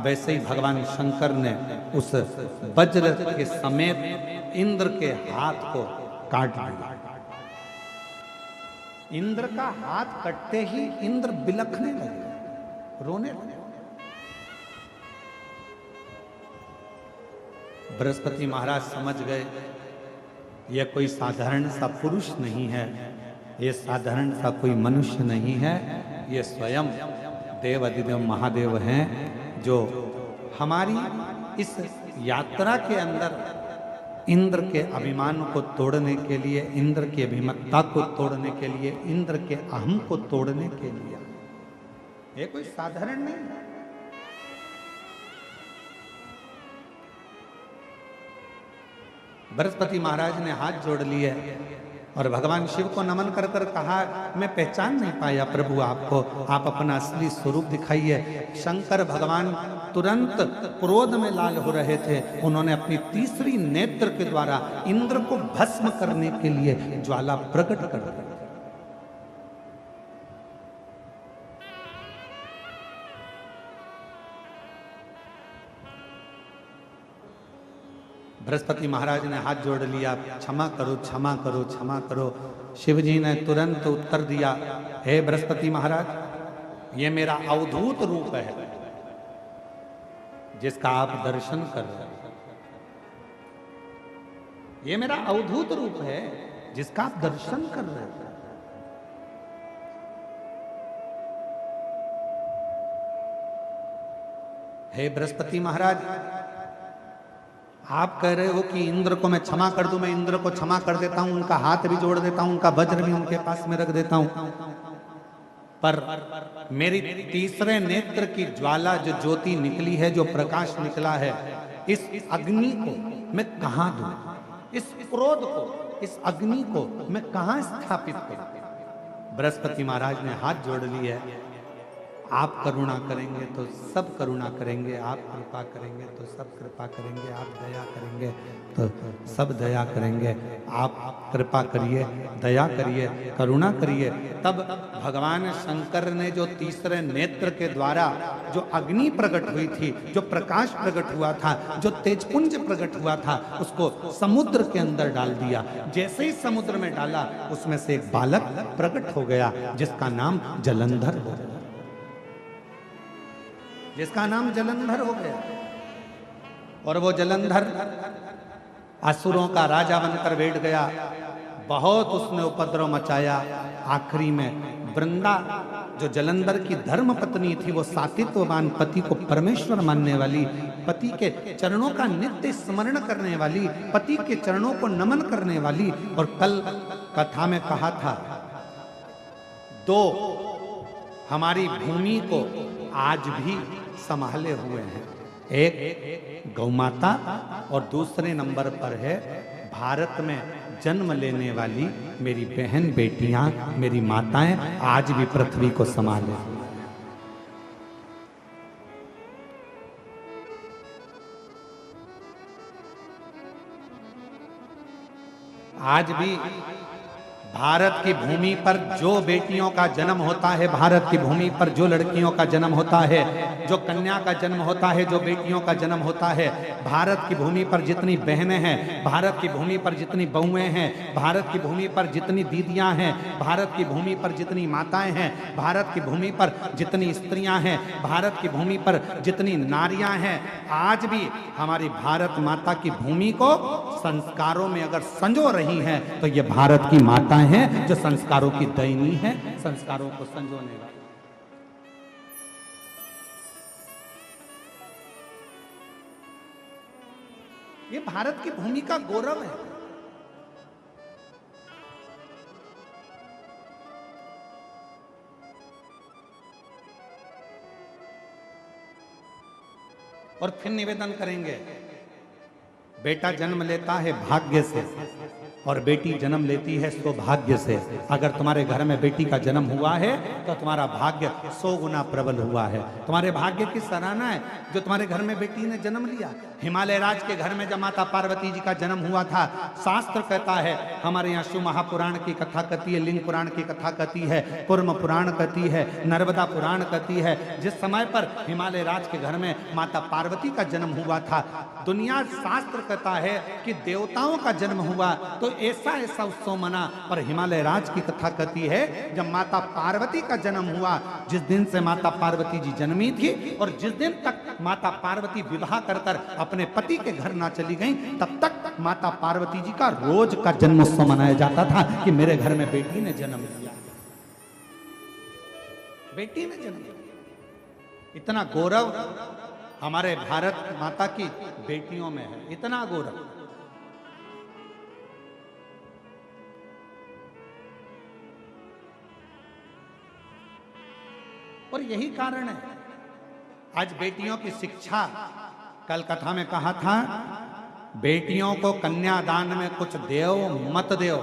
वैसे ही भगवान शंकर ने उस वज्र के समेत इंद्र के हाथ को काट दिया। इंद्र का हाथ कटते ही इंद्र बिलखने लगे, रोने लगे। बृहस्पति महाराज समझ गए यह कोई साधारण सा पुरुष नहीं है, ये साधारण सा कोई मनुष्य नहीं है, ये स्वयं देव अधिदेव महादेव हैं, जो हमारी इस यात्रा के अंदर इंद्र के अभिमान को तोड़ने के लिए, इंद्र की अभिमत्ता को तोड़ने के लिए, इंद्र के अहम को तोड़ने के लिए, ये कोई साधारण नहीं है। बृहस्पति महाराज ने हाथ जोड़ लिए और भगवान शिव को नमन कर कर कहा, मैं पहचान नहीं पाया प्रभु आपको, आप अपना असली स्वरूप दिखाइए। शंकर भगवान तुरंत क्रोध में लाल हो रहे थे। उन्होंने अपनी तीसरी नेत्र के द्वारा इंद्र को भस्म करने के लिए ज्वाला प्रकट कर दी। बृहस्पति महाराज ने हाथ जोड़ लिया, क्षमा करो क्षमा करो क्षमा करो। शिवजी ने तुरंत उत्तर दिया, हे बृहस्पति महाराज, ये मेरा अवधूत रूप है जिसका आप दर्शन कर रहे हैं। ये मेरा अवधूत रूप है जिसका आप दर्शन कर रहे हैं। हे बृहस्पति महाराज, आप कह रहे हो कि इंद्र को मैं क्षमा कर दूं, मैं इंद्र को क्षमा कर देता हूं, उनका हाथ भी जोड़ देता हूं, उनका वज्र भी उनके पास में रख देता हूं, पर मेरी तीसरे नेत्र की ज्वाला जो ज्योति निकली है, जो प्रकाश निकला है, इस अग्नि को मैं कहां दूं? इस क्रोध को, इस अग्नि को मैं कहां स्थापित करूं? बृहस्पति महाराज ने हाथ जोड़ लिए, आप करुणा करेंगे तो सब करुणा करेंगे, आप कृपा करेंगे तो सब कृपा करेंगे, आप दया करेंगे तो सब दया करेंगे। आप कृपा करिए, दया करिए, करुणा करिए। तब भगवान शंकर ने जो तीसरे नेत्र के द्वारा जो अग्नि प्रकट हुई थी, जो प्रकाश प्रकट हुआ था, जो तेजपुंज प्रकट हुआ था, उसको समुद्र के अंदर डाल दिया। जैसे ही समुद्र में डाला, उसमें से एक बालक प्रकट हो गया जिसका नाम जलंधर हो गया, जिसका नाम जलंधर हो गया। और वो जलंधर असुरों का राजा बनकर बैठ गया। बहुत उसने उपद्रव मचाया। आखिरी में वृंदा, जो जलंधर की धर्म पत्नी थी, वो सातित्ववान पति को परमेश्वर मानने वाली, पति के चरणों का नित्य स्मरण करने वाली, पति के चरणों को नमन करने वाली। और कल कथा में कहा था, दो हमारी भूमि को आज भी संभाले हुए हैं, एक गौ माता और दूसरे नंबर पर है भारत में जन्म लेने वाली मेरी बहन बेटियां, मेरी माताएं आज भी पृथ्वी को संभाले हुए हैं। आज भी भारत की भूमि पर जो बेटियों का जन्म होता है, भारत की भूमि पर जो लड़कियों का जन्म होता है, जो कन्या का जन्म होता है, जो बेटियों का जन्म होता है, भारत की भूमि पर जितनी बहनें हैं, भारत की भूमि पर जितनी बहुएं हैं, भारत की भूमि पर जितनी दीदियां हैं, भारत की भूमि पर जितनी माताएं हैं, भारत की भूमि पर जितनी स्त्रियां हैं, भारत की भूमि पर जितनी नारियां हैं, आज भी हमारी भारत माता की भूमि को संस्कारों में अगर संजो रही हैं, तो ये भारत की माता हैं जो संस्कारों की दैनी है, संस्कारों को संजोने वाली। ये भारत की भूमि का गौरव है। और फिर निवेदन करेंगे, बेटा जन्म लेता है भाग्य से और बेटी जन्म लेती है सौभाग्य से। अगर तुम्हारे घर में बेटी का जन्म हुआ है तो तुम्हारा भाग्य 100 गुना प्रबल हुआ है। तुम्हारे भाग्य की सराहना है जो तुम्हारे घर में बेटी ने जन्म लिया। हिमालय राज के घर में जब माता पार्वती जी का जन्म हुआ था, शास्त्र कहता है, हमारे यहाँ शिव महापुराण की कथा कहती है, लिंग पुराण की कथा कहती है, कुर्म पुराण कहती है, नर्मदा पुराण कहती है, जिस समय पर हिमालय राज के घर में माता पार्वती का जन्म हुआ था, दुनिया शास्त्र कहता है कि देवताओं का जन्म हुआ तो ऐसा ऐसा उत्सव मना। पर हिमालय राज की कथा कहती है जब माता पार्वती का जन्म हुआ, जिस दिन से माता पार्वती जी जन्मी थी और जिस दिन तक माता पार्वती विवाह कर कर अपने पति के घर ना चली गई, तब तक माता पार्वती जी का रोज का जन्मोत्सव मनाया जाता था कि मेरे घर में बेटी ने जन्म लिया, बेटी ने जन्म लिया। इतना गौरव हमारे भारत माता की बेटियों में है, इतना गौरव। और यही कारण है आज बेटियों की शिक्षा, कल कथा में कहा था, बेटियों को कन्यादान में कुछ देओ मत देओ,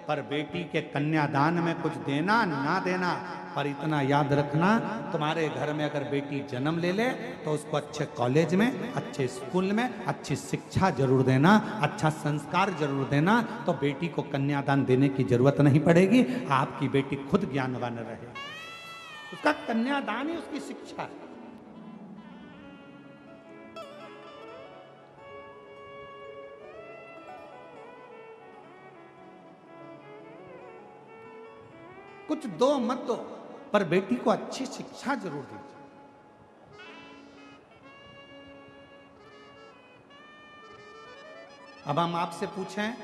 पर बेटी के कन्यादान में कुछ देना ना देना, पर इतना याद रखना, तुम्हारे घर में अगर बेटी जन्म ले ले तो उसको अच्छे कॉलेज में, अच्छे स्कूल में अच्छी शिक्षा जरूर देना, अच्छा संस्कार जरूर देना, तो बेटी को कन्यादान देने की जरूरत नहीं पड़ेगी। आपकी बेटी खुद ज्ञानवान रहे, उसका कन्यादान ही उसकी शिक्षा है। कुछ दो मत दो, पर बेटी को अच्छी शिक्षा जरूर दीजिए। अब हम आपसे पूछें,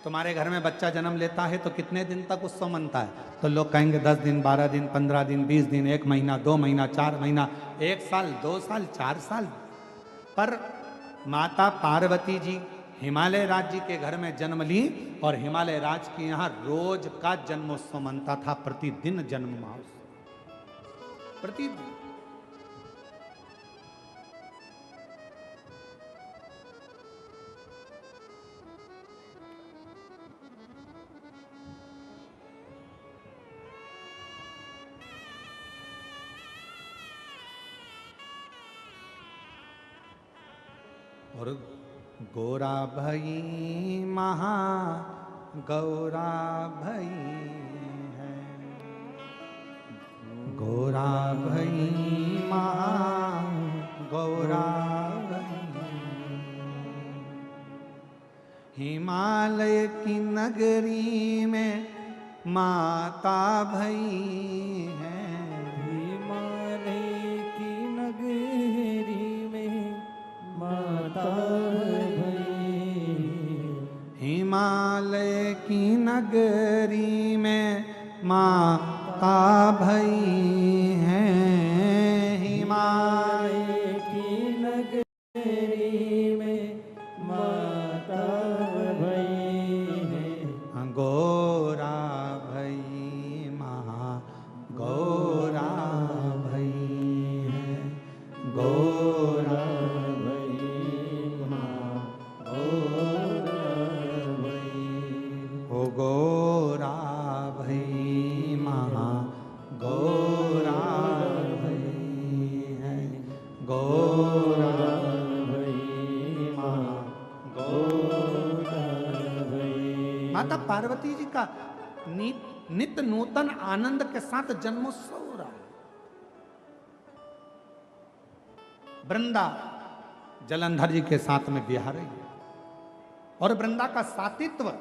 तुम्हारे घर में बच्चा जन्म लेता है तो कितने दिन तक उत्सव मनता है? तो लोग कहेंगे 10 दिन, 12 दिन, 15 दिन, 20 दिन, 1 महीना, 2 महीना, 4 महीना, 1 साल, 2 साल, 4 साल। पर माता पार्वती जी हिमालय राज जी के घर में जन्म ली और हिमालय राज के यहाँ रोज का जन्मोत्सव मनता था, प्रतिदिन जन्म महोत्सव, प्रतिदिन। और गोरा भई महा गौरा भई है, गोरा भई महा गौरा भई, हिमालय की नगरी में माता भई है, हिमालय की नगरी में माता भई, हिमालय की नगरी में माता भई है, हिमालय की नगरी में माता भई है, गोरा भई महा गौरा भई है, गोरा गोरा भई महा गौरा भई है, गोरा भई महा गौरा भई। माता पार्वती जी का नित्य नूतन आनंद के साथ जन्मोत्सव हो रहा है। वृंदा जलंधर जी के साथ में बिहार रही है और वृंदा का सातित्व,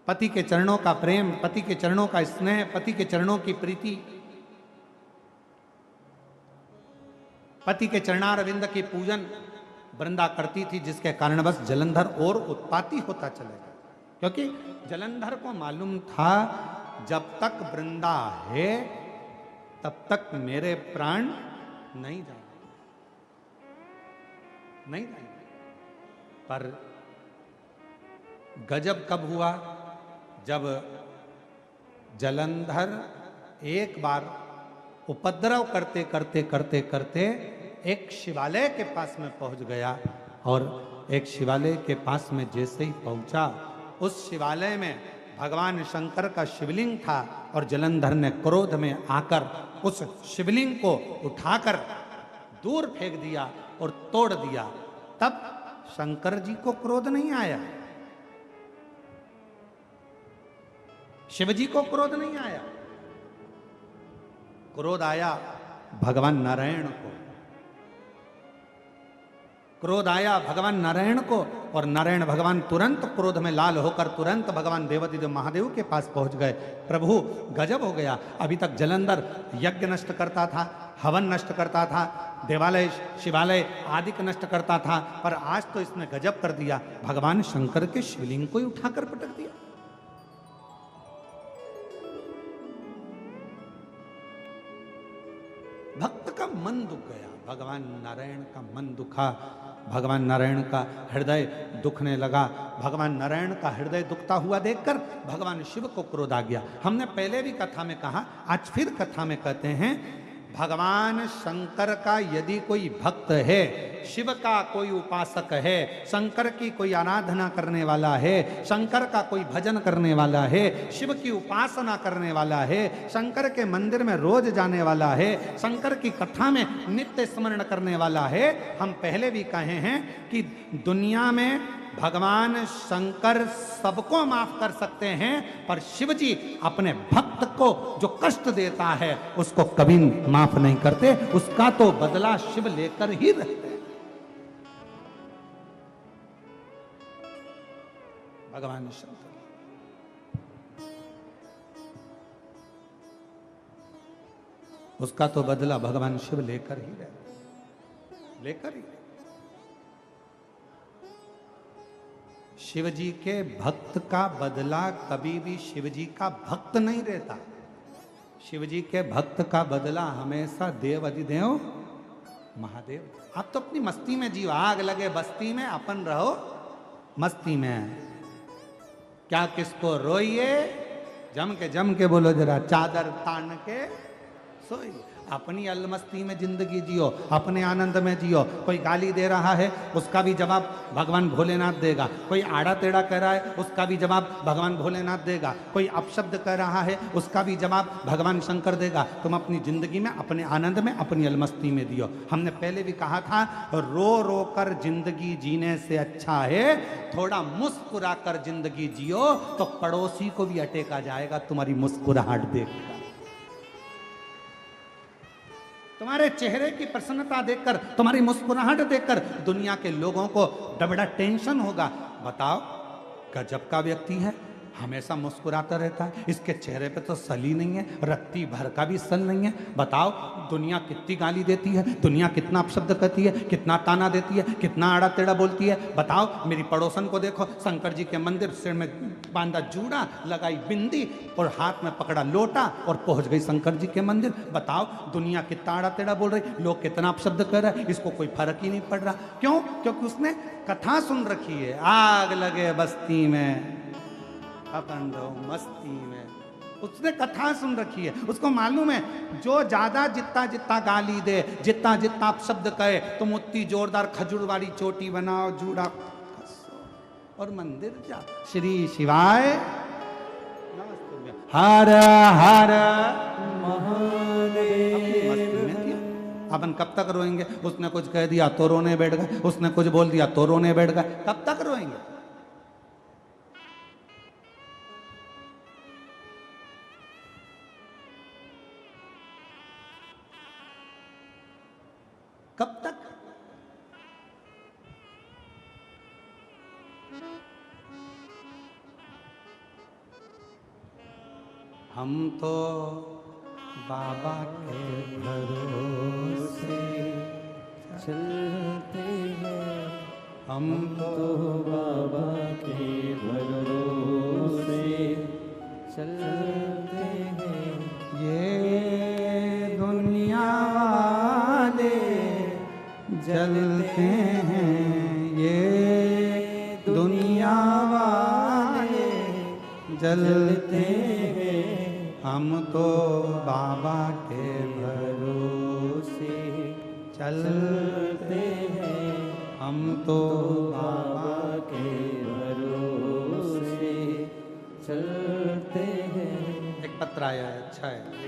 पति के चरणों का प्रेम, पति के चरणों का स्नेह, पति के चरणों की प्रीति, पति के चरणारविंद की पूजन वृंदा करती थी, जिसके कारणवश जलंधर और उत्पाती होता चलेगा। क्योंकि जलंधर को मालूम था जब तक वृंदा है तब तक मेरे प्राण नहीं जाएंगे, नहीं जाएंगे। पर गजब कब हुआ? जब जलंधर एक बार उपद्रव करते करते करते करते एक शिवालय के पास में पहुंच गया, और एक शिवालय के पास में जैसे ही पहुंचा, उस शिवालय में भगवान शंकर का शिवलिंग था, और जलंधर ने क्रोध में आकर उस शिवलिंग को उठाकर दूर फेंक दिया और तोड़ दिया। तब शंकर जी को क्रोध नहीं आया, शिव जी को क्रोध नहीं आया, क्रोध आया भगवान नारायण को, क्रोध आया भगवान नारायण को। और नारायण भगवान तुरंत क्रोध में लाल होकर तुरंत भगवान देवादिदेव महादेव के पास पहुंच गए। प्रभु गजब हो गया, अभी तक जलंधर यज्ञ नष्ट करता था, हवन नष्ट करता था, देवालय शिवालय आदि का नष्ट करता था, पर आज तो इसने गजब कर दिया, भगवान शंकर के शिवलिंग को ही उठाकर पटक दिया। भक्त का मन दुख गया, भगवान नारायण का मन दुखा, भगवान नारायण का हृदय दुखने लगा। भगवान नारायण का हृदय दुखता हुआ देखकर भगवान शिव को क्रोध आ गया। हमने पहले भी कथा में कहा, आज फिर कथा में कहते हैं, भगवान शंकर का यदि कोई भक्त है, शिव का कोई उपासक है, शंकर की कोई आराधना करने वाला है, शंकर का कोई भजन करने वाला है, शिव की उपासना करने वाला है, शंकर के मंदिर में रोज जाने वाला है, शंकर की कथा में नित्य स्मरण करने वाला है। हम पहले भी कहे हैं कि दुनिया में भगवान शंकर सबको माफ कर सकते हैं, पर शिव जी अपने भक्त को जो कष्ट देता है उसको कभी माफ नहीं करते, उसका तो बदला शिव लेकर ही रहते हैं। भगवान शंकर उसका तो बदला भगवान शिव लेकर ही रहते, लेकर ही। शिव जी के भक्त का बदला कभी भी शिव जी का भक्त नहीं रहता। शिव जी के भक्त का बदला हमेशा देव अधिदेव महादेव। आप तो अपनी मस्ती में जियो, आग लगे बस्ती में अपन रहो मस्ती में, क्या किसको रोइए, जम के बोलो जरा, चादर तान के सोइए। अपनी अलमस्ती में जिंदगी जियो, अपने आनंद में जियो। कोई गाली दे रहा है उसका भी जवाब भगवान भोलेनाथ देगा, कोई आड़ा टेढ़ा कह रहा है उसका भी जवाब भगवान भोलेनाथ देगा, कोई अपशब्द कह रहा है उसका भी जवाब भगवान शंकर देगा। तुम अपनी जिंदगी में अपने आनंद में अपनी अलमस्ती में दियो। हमने पहले भी कहा था, रो रो कर जिंदगी जीने से अच्छा है थोड़ा मुस्कुरा कर जिंदगी जियो, तो पड़ोसी को भी अटेका जाएगा तुम्हारी मुस्कुराहट देखकर, तुम्हारे चेहरे की प्रसन्नता देखकर, तुम्हारी मुस्कुराहट देखकर दुनिया के लोगों को बड़ा टेंशन होगा। बताओ, गजब का व्यक्ति है, हमेशा मुस्कुराता रहता है, इसके चेहरे पे तो सल ही नहीं है, रत्ती भर का भी सल नहीं है। बताओ, दुनिया कितनी गाली देती है, दुनिया कितना अपशब्द कहती है, कितना ताना देती है, कितना आड़ा टेढ़ा बोलती है। बताओ, मेरी पड़ोसन को देखो, शंकर जी के मंदिर, सिर में बांधा जूड़ा, लगाई बिंदी और हाथ में पकड़ा लोटा और पहुंच गई शंकर जी के मंदिर। बताओ, दुनिया कितना आड़ा टेढ़ा बोल रही, लोग कितना अपशब्द कर रहे हैं, इसको कोई फर्क ही नहीं पड़ रहा। क्यों? क्योंकि उसने कथा सुन रखी है, आग लगे बस्ती में अपन रहो मस्ती में। उसने कथा सुन रखी है, उसको मालूम है जो ज्यादा जितना जितना गाली दे, जितना जितना आप शब्द कहे, तुम उतनी जोरदार खजूर वाली चोटी बनाओ, जूड़ा और मंदिर जा। श्री शिवाय हर हर महादेव। अपन कब तक रोएंगे? उसने कुछ कह दिया तो रोने बैठ गए, उसने कुछ बोल दिया तो रोने बैठ गए, कब तक रोएंगे? कब तक? हम तो बाबा के भरोसे चलते हैं, हम तो बाबा के भरोसे चलते हैं। ये दुनिया वाले जलते हैं, ये दुनिया वाले जलते हैं, हम तो बाबा के भरोसे चलते हैं, हम तो बाबा के भरोसे चलते हैं। एक पत्र आया है, अच्छा है।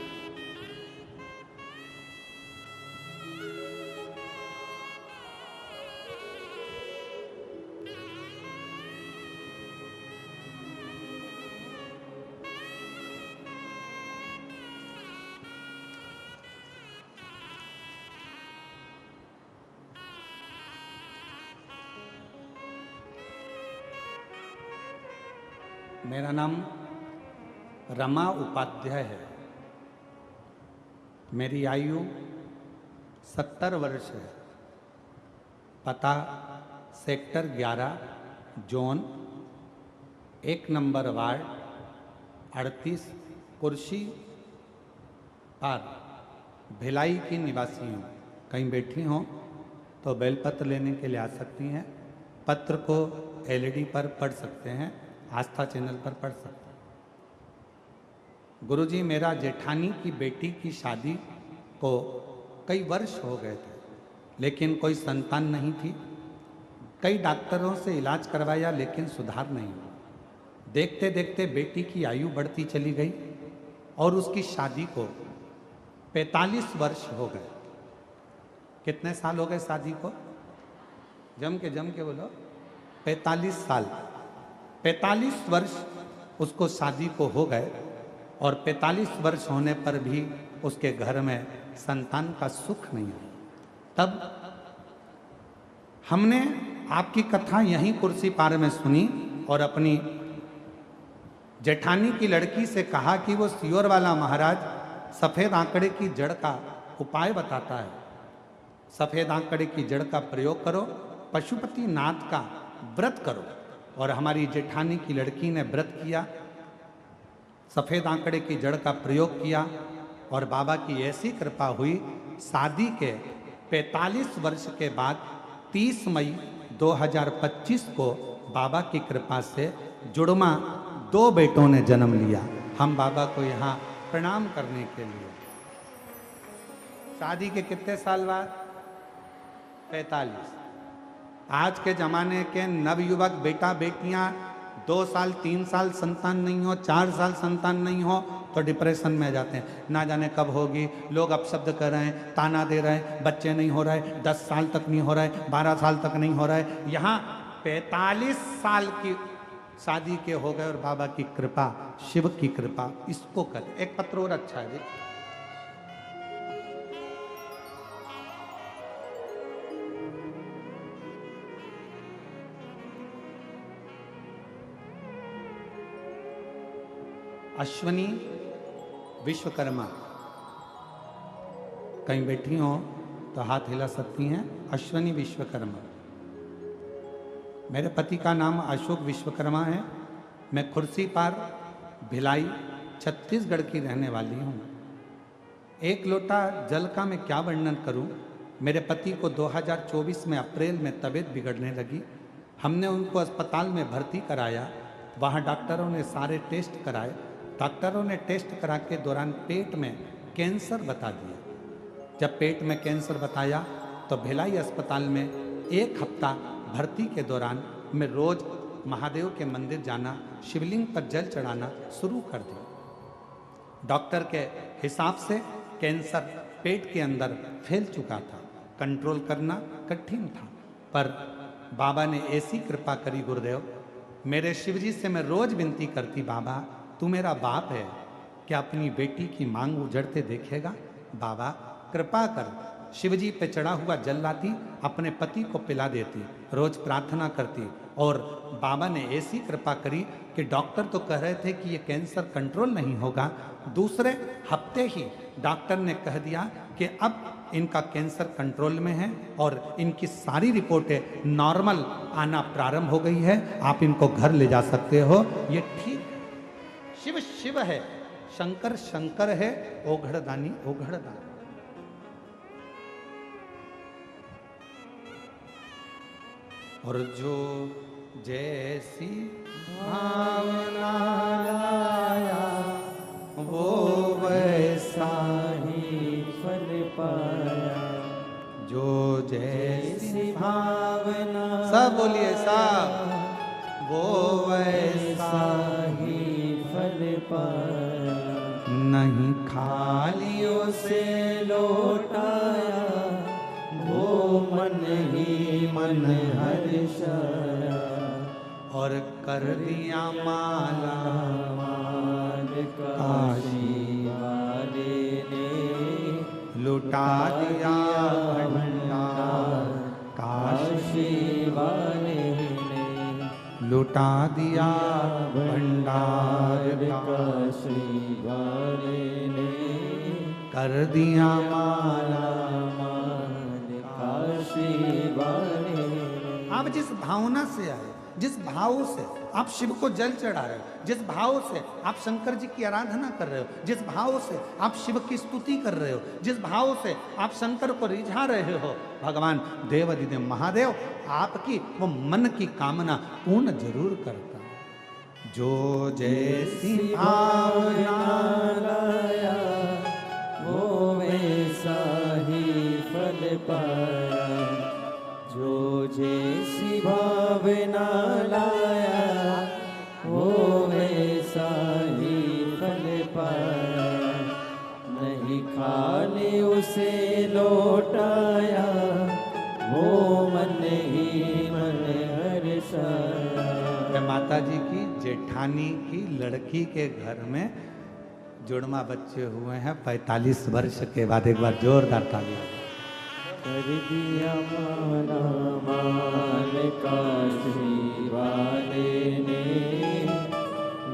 मेरा नाम रमा उपाध्याय है। मेरी आयु 70 वर्ष है। पता सेक्टर 11 जोन 1 नंबर वार्ड 38 कुर्सी पार भिलाई की निवासी हूँ। कहीं बैठी हों तो बेलपत्र लेने के लिए आ सकती हैं। पत्र को एलईडी पर पढ़ सकते हैं, आस्था चैनल पर पढ़ सकते हैं। गुरुजी, मेरा जेठानी की बेटी की शादी को कई वर्ष हो गए थे, लेकिन कोई संतान नहीं थी। कई डॉक्टरों से इलाज करवाया लेकिन सुधार नहीं हुआ। देखते देखते बेटी की आयु बढ़ती चली गई और उसकी शादी को 45 वर्ष हो गए। कितने साल हो गए शादी को? जम के बोलो। 45 साल। 45 वर्ष उसको शादी को हो गए और 45 वर्ष होने पर भी उसके घर में संतान का सुख नहीं है। तब हमने आपकी कथा यहीं कुर्सी पार में सुनी और अपनी जेठानी की लड़की से कहा कि वो सियोर वाला महाराज सफ़ेद आंकड़े की जड़ का उपाय बताता है। सफ़ेद आंकड़े की जड़ का प्रयोग करो, पशुपति नाथ का व्रत करो। और हमारी जेठानी की लड़की ने व्रत किया, सफ़ेद आंकड़े की जड़ का प्रयोग किया और बाबा की ऐसी कृपा हुई। शादी के 45 वर्ष के बाद 30 मई 2025 को बाबा की कृपा से जुड़वा 2 बेटों ने जन्म लिया। हम बाबा को यहाँ प्रणाम करने के लिए। शादी के कितने साल बाद? 45। आज के ज़माने के नवयुवक बेटा बेटियां 2 साल 3 साल संतान नहीं हो, 4 साल संतान नहीं हो तो डिप्रेशन में जाते हैं। ना जाने कब होगी, लोग अपशब्द कर रहे हैं, ताना दे रहे हैं, बच्चे नहीं हो रहे, 10 साल तक नहीं हो रहे, 12 साल तक नहीं हो रहे। यहाँ 45 साल की शादी के हो गए और बाबा की कृपा, शिव की कृपा, इसको कर। एक पत्र और अच्छा है जी। अश्वनी विश्वकर्मा, कहीं बैठी हो तो हाथ हिला सकती हैं। अश्वनी विश्वकर्मा। मेरे पति का नाम अशोक विश्वकर्मा है। मैं खुर्सी पार भिलाई छत्तीसगढ़ की रहने वाली हूँ। एक लोटा जल का मैं क्या वर्णन करूँ। मेरे पति को 2024 में अप्रैल में तबीयत बिगड़ने लगी। हमने उनको अस्पताल में भर्ती कराया। वहाँ डॉक्टरों ने सारे टेस्ट कराए। डॉक्टरों ने टेस्ट करा के दौरान पेट में कैंसर बता दिया। जब पेट में कैंसर बताया तो भिलाई अस्पताल में 1 हफ्ता भर्ती के दौरान मैं रोज महादेव के मंदिर जाना, शिवलिंग पर जल चढ़ाना शुरू कर दिया। डॉक्टर के हिसाब से कैंसर पेट के अंदर फैल चुका था, कंट्रोल करना कठिन था। पर बाबा ने ऐसी कृपा करी गुरुदेव, मेरे शिवजी से मैं रोज विनती करती, बाबा तू मेरा बाप है, क्या अपनी बेटी की मांग उजड़ते देखेगा? बाबा कृपा कर। शिवजी पे चढ़ा हुआ जल लाती, अपने पति को पिला देती, रोज प्रार्थना करती। और बाबा ने ऐसी कृपा करी कि डॉक्टर तो कह रहे थे कि ये कैंसर कंट्रोल नहीं होगा। दूसरे हफ्ते ही डॉक्टर ने कह दिया कि अब इनका कैंसर कंट्रोल में है और इनकी सारी रिपोर्टें नॉर्मल आना प्रारंभ हो गई है, आप इनको घर ले जा सकते हो। ये ठीक है। शिव शिव है, शंकर शंकर है, ओघड़दानी ओघड़दानी। और जो जैसी भावना लाया वो वैसा ही फल पाया। जो जैसी भावना सब बोलिए सब, वो वैसा ही फल पाया। नहीं खालियों से लौटाया वो मन ही मन हर्षाया। और कर दिया माला माल काशी वाले ने लुटा दिया भंडार काशी काशी वाले ने लुटा दिया भंडार का, काशी वाले ने कर दिया माला। काशी वाले ने। आप जिस भावना से आए, जिस भाव से आप शिव को जल चढ़ा रहे हो, जिस भाव से आप शंकर जी की आराधना कर रहे हो, जिस भाव से आप शिव की स्तुति कर रहे हो, जिस भाव से आप शंकर को रिझा रहे हो, भगवान देवाधिदेव महादेव आपकी वो मन की कामना पूर्ण जरूर करता है। जो जैसी भावना लाया वो वैसा ही फल पाया। जो जैसी भावना लाया वो वैसा ही फल पाया। नहीं खाली उसे लौटाया वो मन ही मन हर्षाया। माता जी की जेठानी की लड़की के घर में जुड़वा बच्चे हुए हैं 45 वर्ष के बाद। एक बार जोरदार ताली। कर दिया माला माल काशी वाले ने,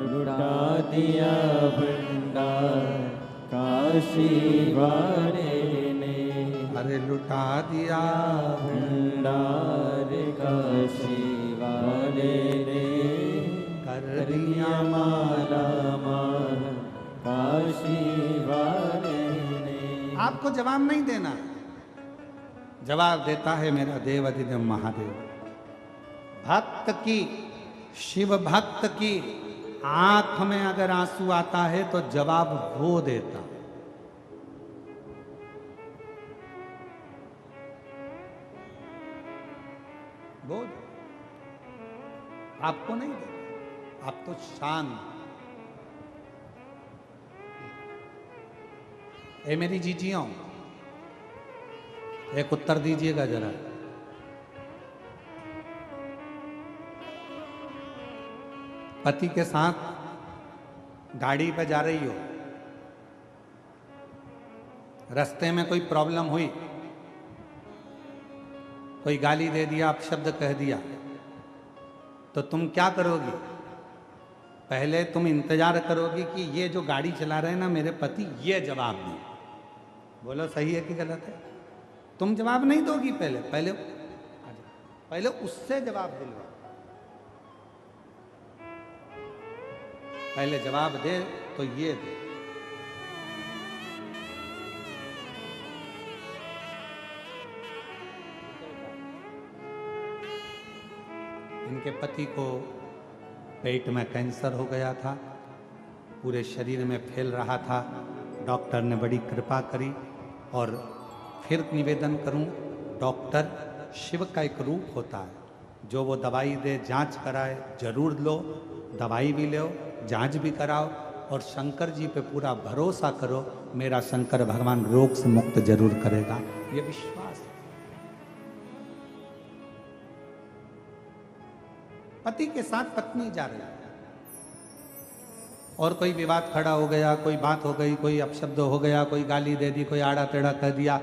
लुटा दिया भंडार काशी वाले ने। अरे लुटा दिया भंडार काशी वाले ने, कर दिया माला माल काशी वाले ने। आपको जवाब नहीं देना, जवाब देता है मेरा देवाधिदेव महादेव। भक्त की, शिव भक्त की आंख में अगर आंसू आता है तो जवाब वो देता। वो आपको नहीं देता, आप तो शांत। ए मेरी जीजियों, एक उत्तर दीजिएगा जरा। पति के साथ गाड़ी पे जा रही हो, रास्ते में कोई प्रॉब्लम हुई, कोई गाली दे दिया, अपशब्द कह दिया, तो तुम क्या करोगी? पहले तुम इंतजार करोगी कि ये जो गाड़ी चला रहे हैं ना मेरे पति, ये जवाब दें। बोलो सही है कि गलत है? तुम जवाब नहीं दोगी, पहले उससे जवाब दिलवा। पहले जवाब दे तो ये दे। इनके पति को पेट में कैंसर हो गया था, पूरे शरीर में फैल रहा था। डॉक्टर ने बड़ी कृपा करी। और फिर निवेदन करूं, डॉक्टर शिव का एक रूप होता है, जो वो दवाई दे, जांच कराए, जरूर लो, दवाई भी लो, जांच भी कराओ, और शंकर जी पे पूरा भरोसा करो, मेरा शंकर भगवान रोग से मुक्त जरूर करेगा, ये विश्वास है। पति के साथ पत्नी जा रही है और कोई विवाद खड़ा हो गया, कोई बात हो गई, कोई अपशब्द हो गया, कोई गाली दे दी, कोई आड़ा टेढ़ा कह दिया।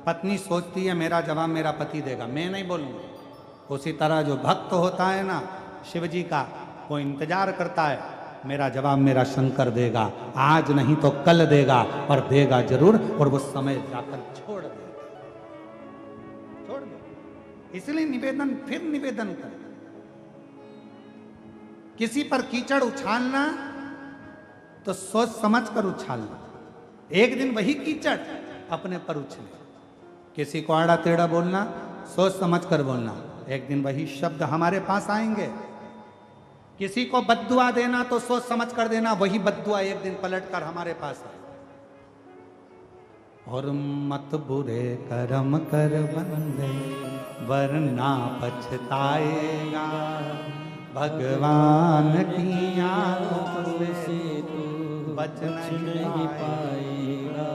पत्नी सोचती है मेरा जवाब मेरा पति देगा, मैं नहीं बोलूँगा। उसी तरह जो भक्त होता है ना शिव जी का, वो इंतजार करता है मेरा जवाब मेरा शंकर देगा, आज नहीं तो कल देगा, और देगा जरूर, और वो समय जाकर छोड़ देगा, छोड़ देगा। इसलिए निवेदन, फिर निवेदन कर, किसी पर कीचड़ उछालना तो सोच समझ कर उछालना। एक दिन वही कीचड़ अपने पर उछले। किसी को आड़ा टेढ़ा बोलना, सोच समझ कर बोलना, एक दिन वही शब्द हमारे पास आएंगे। किसी को बद्दुआ देना तो सोच समझ कर देना, वही बद्दुआ एक दिन पलट कर हमारे पास आए। और मत बुरे कर्म कर बंदे, वरना पछताएगा, भगवान की आंखों से तू बच नहीं पाएगा,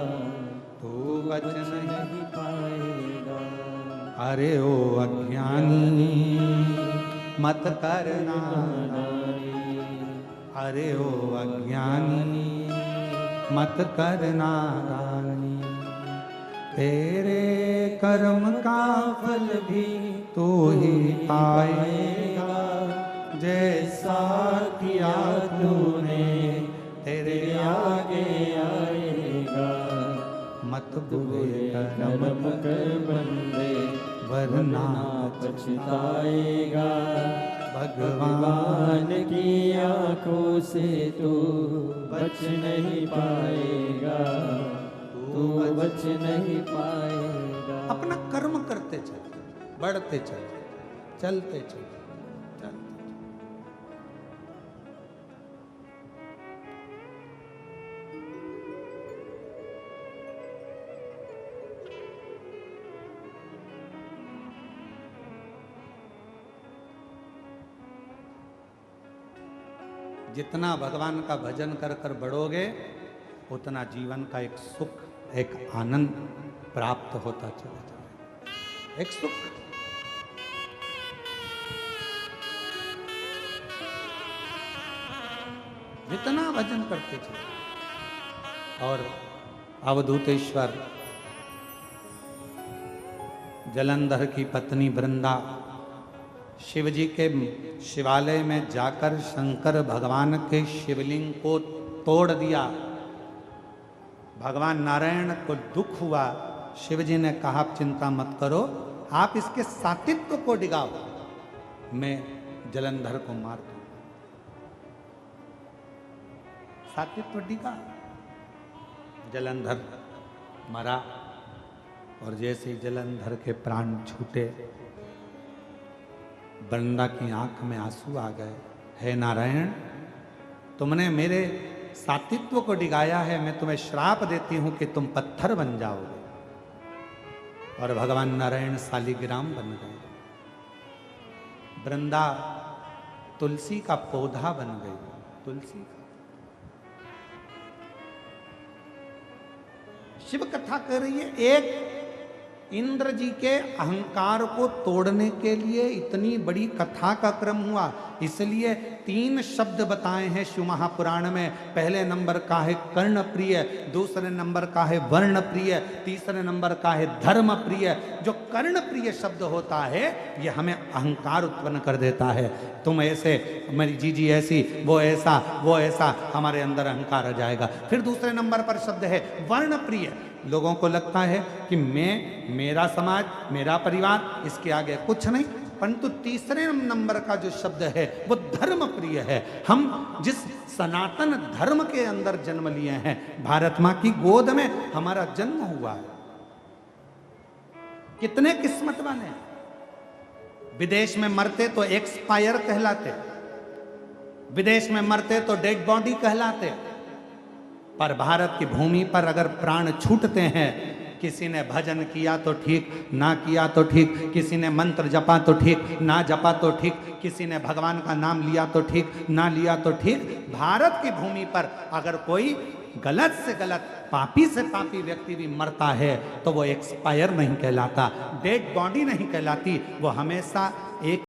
तू बच नहीं पाएगा। अरे ओ अज्ञानी मत करना, अरे ओ अज्ञानी मत करना दानी, तेरे कर्म का फल भी तू ही पाएगा, जैसा किया तूने तेरे आगे आएगा। मत बुरे कर्म कर बंदे वरना पछताएगा। भगवान भगवान की आंखों से तू बच नहीं पाएगा। तू बच नहीं पाएगा। अपना कर्म करते चल, बढ़ते चल, चलते चल, चलते। जितना भगवान का भजन कर कर बढ़ोगे उतना जीवन का एक सुख, एक आनंद प्राप्त होता चला जाएगा। एक सुख। जितना भजन करते चले। और अवधूतेश्वर जलंधर की पत्नी वृंदा शिव जी के शिवालय में जाकर शंकर भगवान के शिवलिंग को तोड़ दिया। भगवान नारायण को दुख हुआ। शिव जी ने कहा चिंता मत करो, आप इसके सातित्व को डिगाओ, मैं जलंधर को मार दूं। सातित्व डिगा, जलंधर मरा। और जैसे ही जलंधर के प्राण छूटे, वृंदा की आंख में आंसू आ गए। हे नारायण, तुमने मेरे सातित्व को डिगाया है, मैं तुम्हें श्राप देती हूं कि तुम पत्थर बन जाओगे। और भगवान नारायण शालिग्राम बन गए। वृंदा तुलसी का पौधा बन गई। तुलसी का। शिव कथा कर रही है, एक इंद्र जी के अहंकार को तोड़ने के लिए इतनी बड़ी कथा का क्रम हुआ। इसलिए 3 शब्द बताए हैं शिव महापुराण में। पहले नंबर का है कर्ण प्रिय, दूसरे नंबर का है वर्ण प्रिय, तीसरे नंबर का है धर्म प्रिय। जो कर्ण प्रिय शब्द होता है ये हमें अहंकार उत्पन्न कर देता है। तुम ऐसे, मेरी जीजी ऐसी, वो ऐसा, वो ऐसा, हमारे अंदर अहंकार आ जाएगा। फिर दूसरे नंबर पर शब्द है वर्ण प्रिय। लोगों को लगता है कि मैं, मेरा समाज, मेरा परिवार, इसके आगे कुछ नहीं। परंतु तीसरे नंबर का जो शब्द है वो धर्म प्रिय है। हम जिस सनातन धर्म के अंदर जन्म लिए हैं, भारत मां की गोद में हमारा जन्म हुआ है, कितने किस्मत वाले हैं। विदेश में मरते तो एक्सपायर कहलाते, विदेश में मरते तो डेड बॉडी कहलाते। पर भारत की भूमि पर अगर प्राण छूटते हैं, किसी ने भजन किया तो ठीक, ना किया तो ठीक, किसी ने मंत्र जपा तो ठीक, ना जपा तो ठीक, किसी ने भगवान का नाम लिया तो ठीक, ना लिया तो ठीक, भारत की भूमि पर अगर कोई गलत से गलत, पापी से पापी व्यक्ति भी मरता है तो वो एक्सपायर नहीं कहलाता, डेड बॉडी नहीं कहलाती, वो हमेशा एक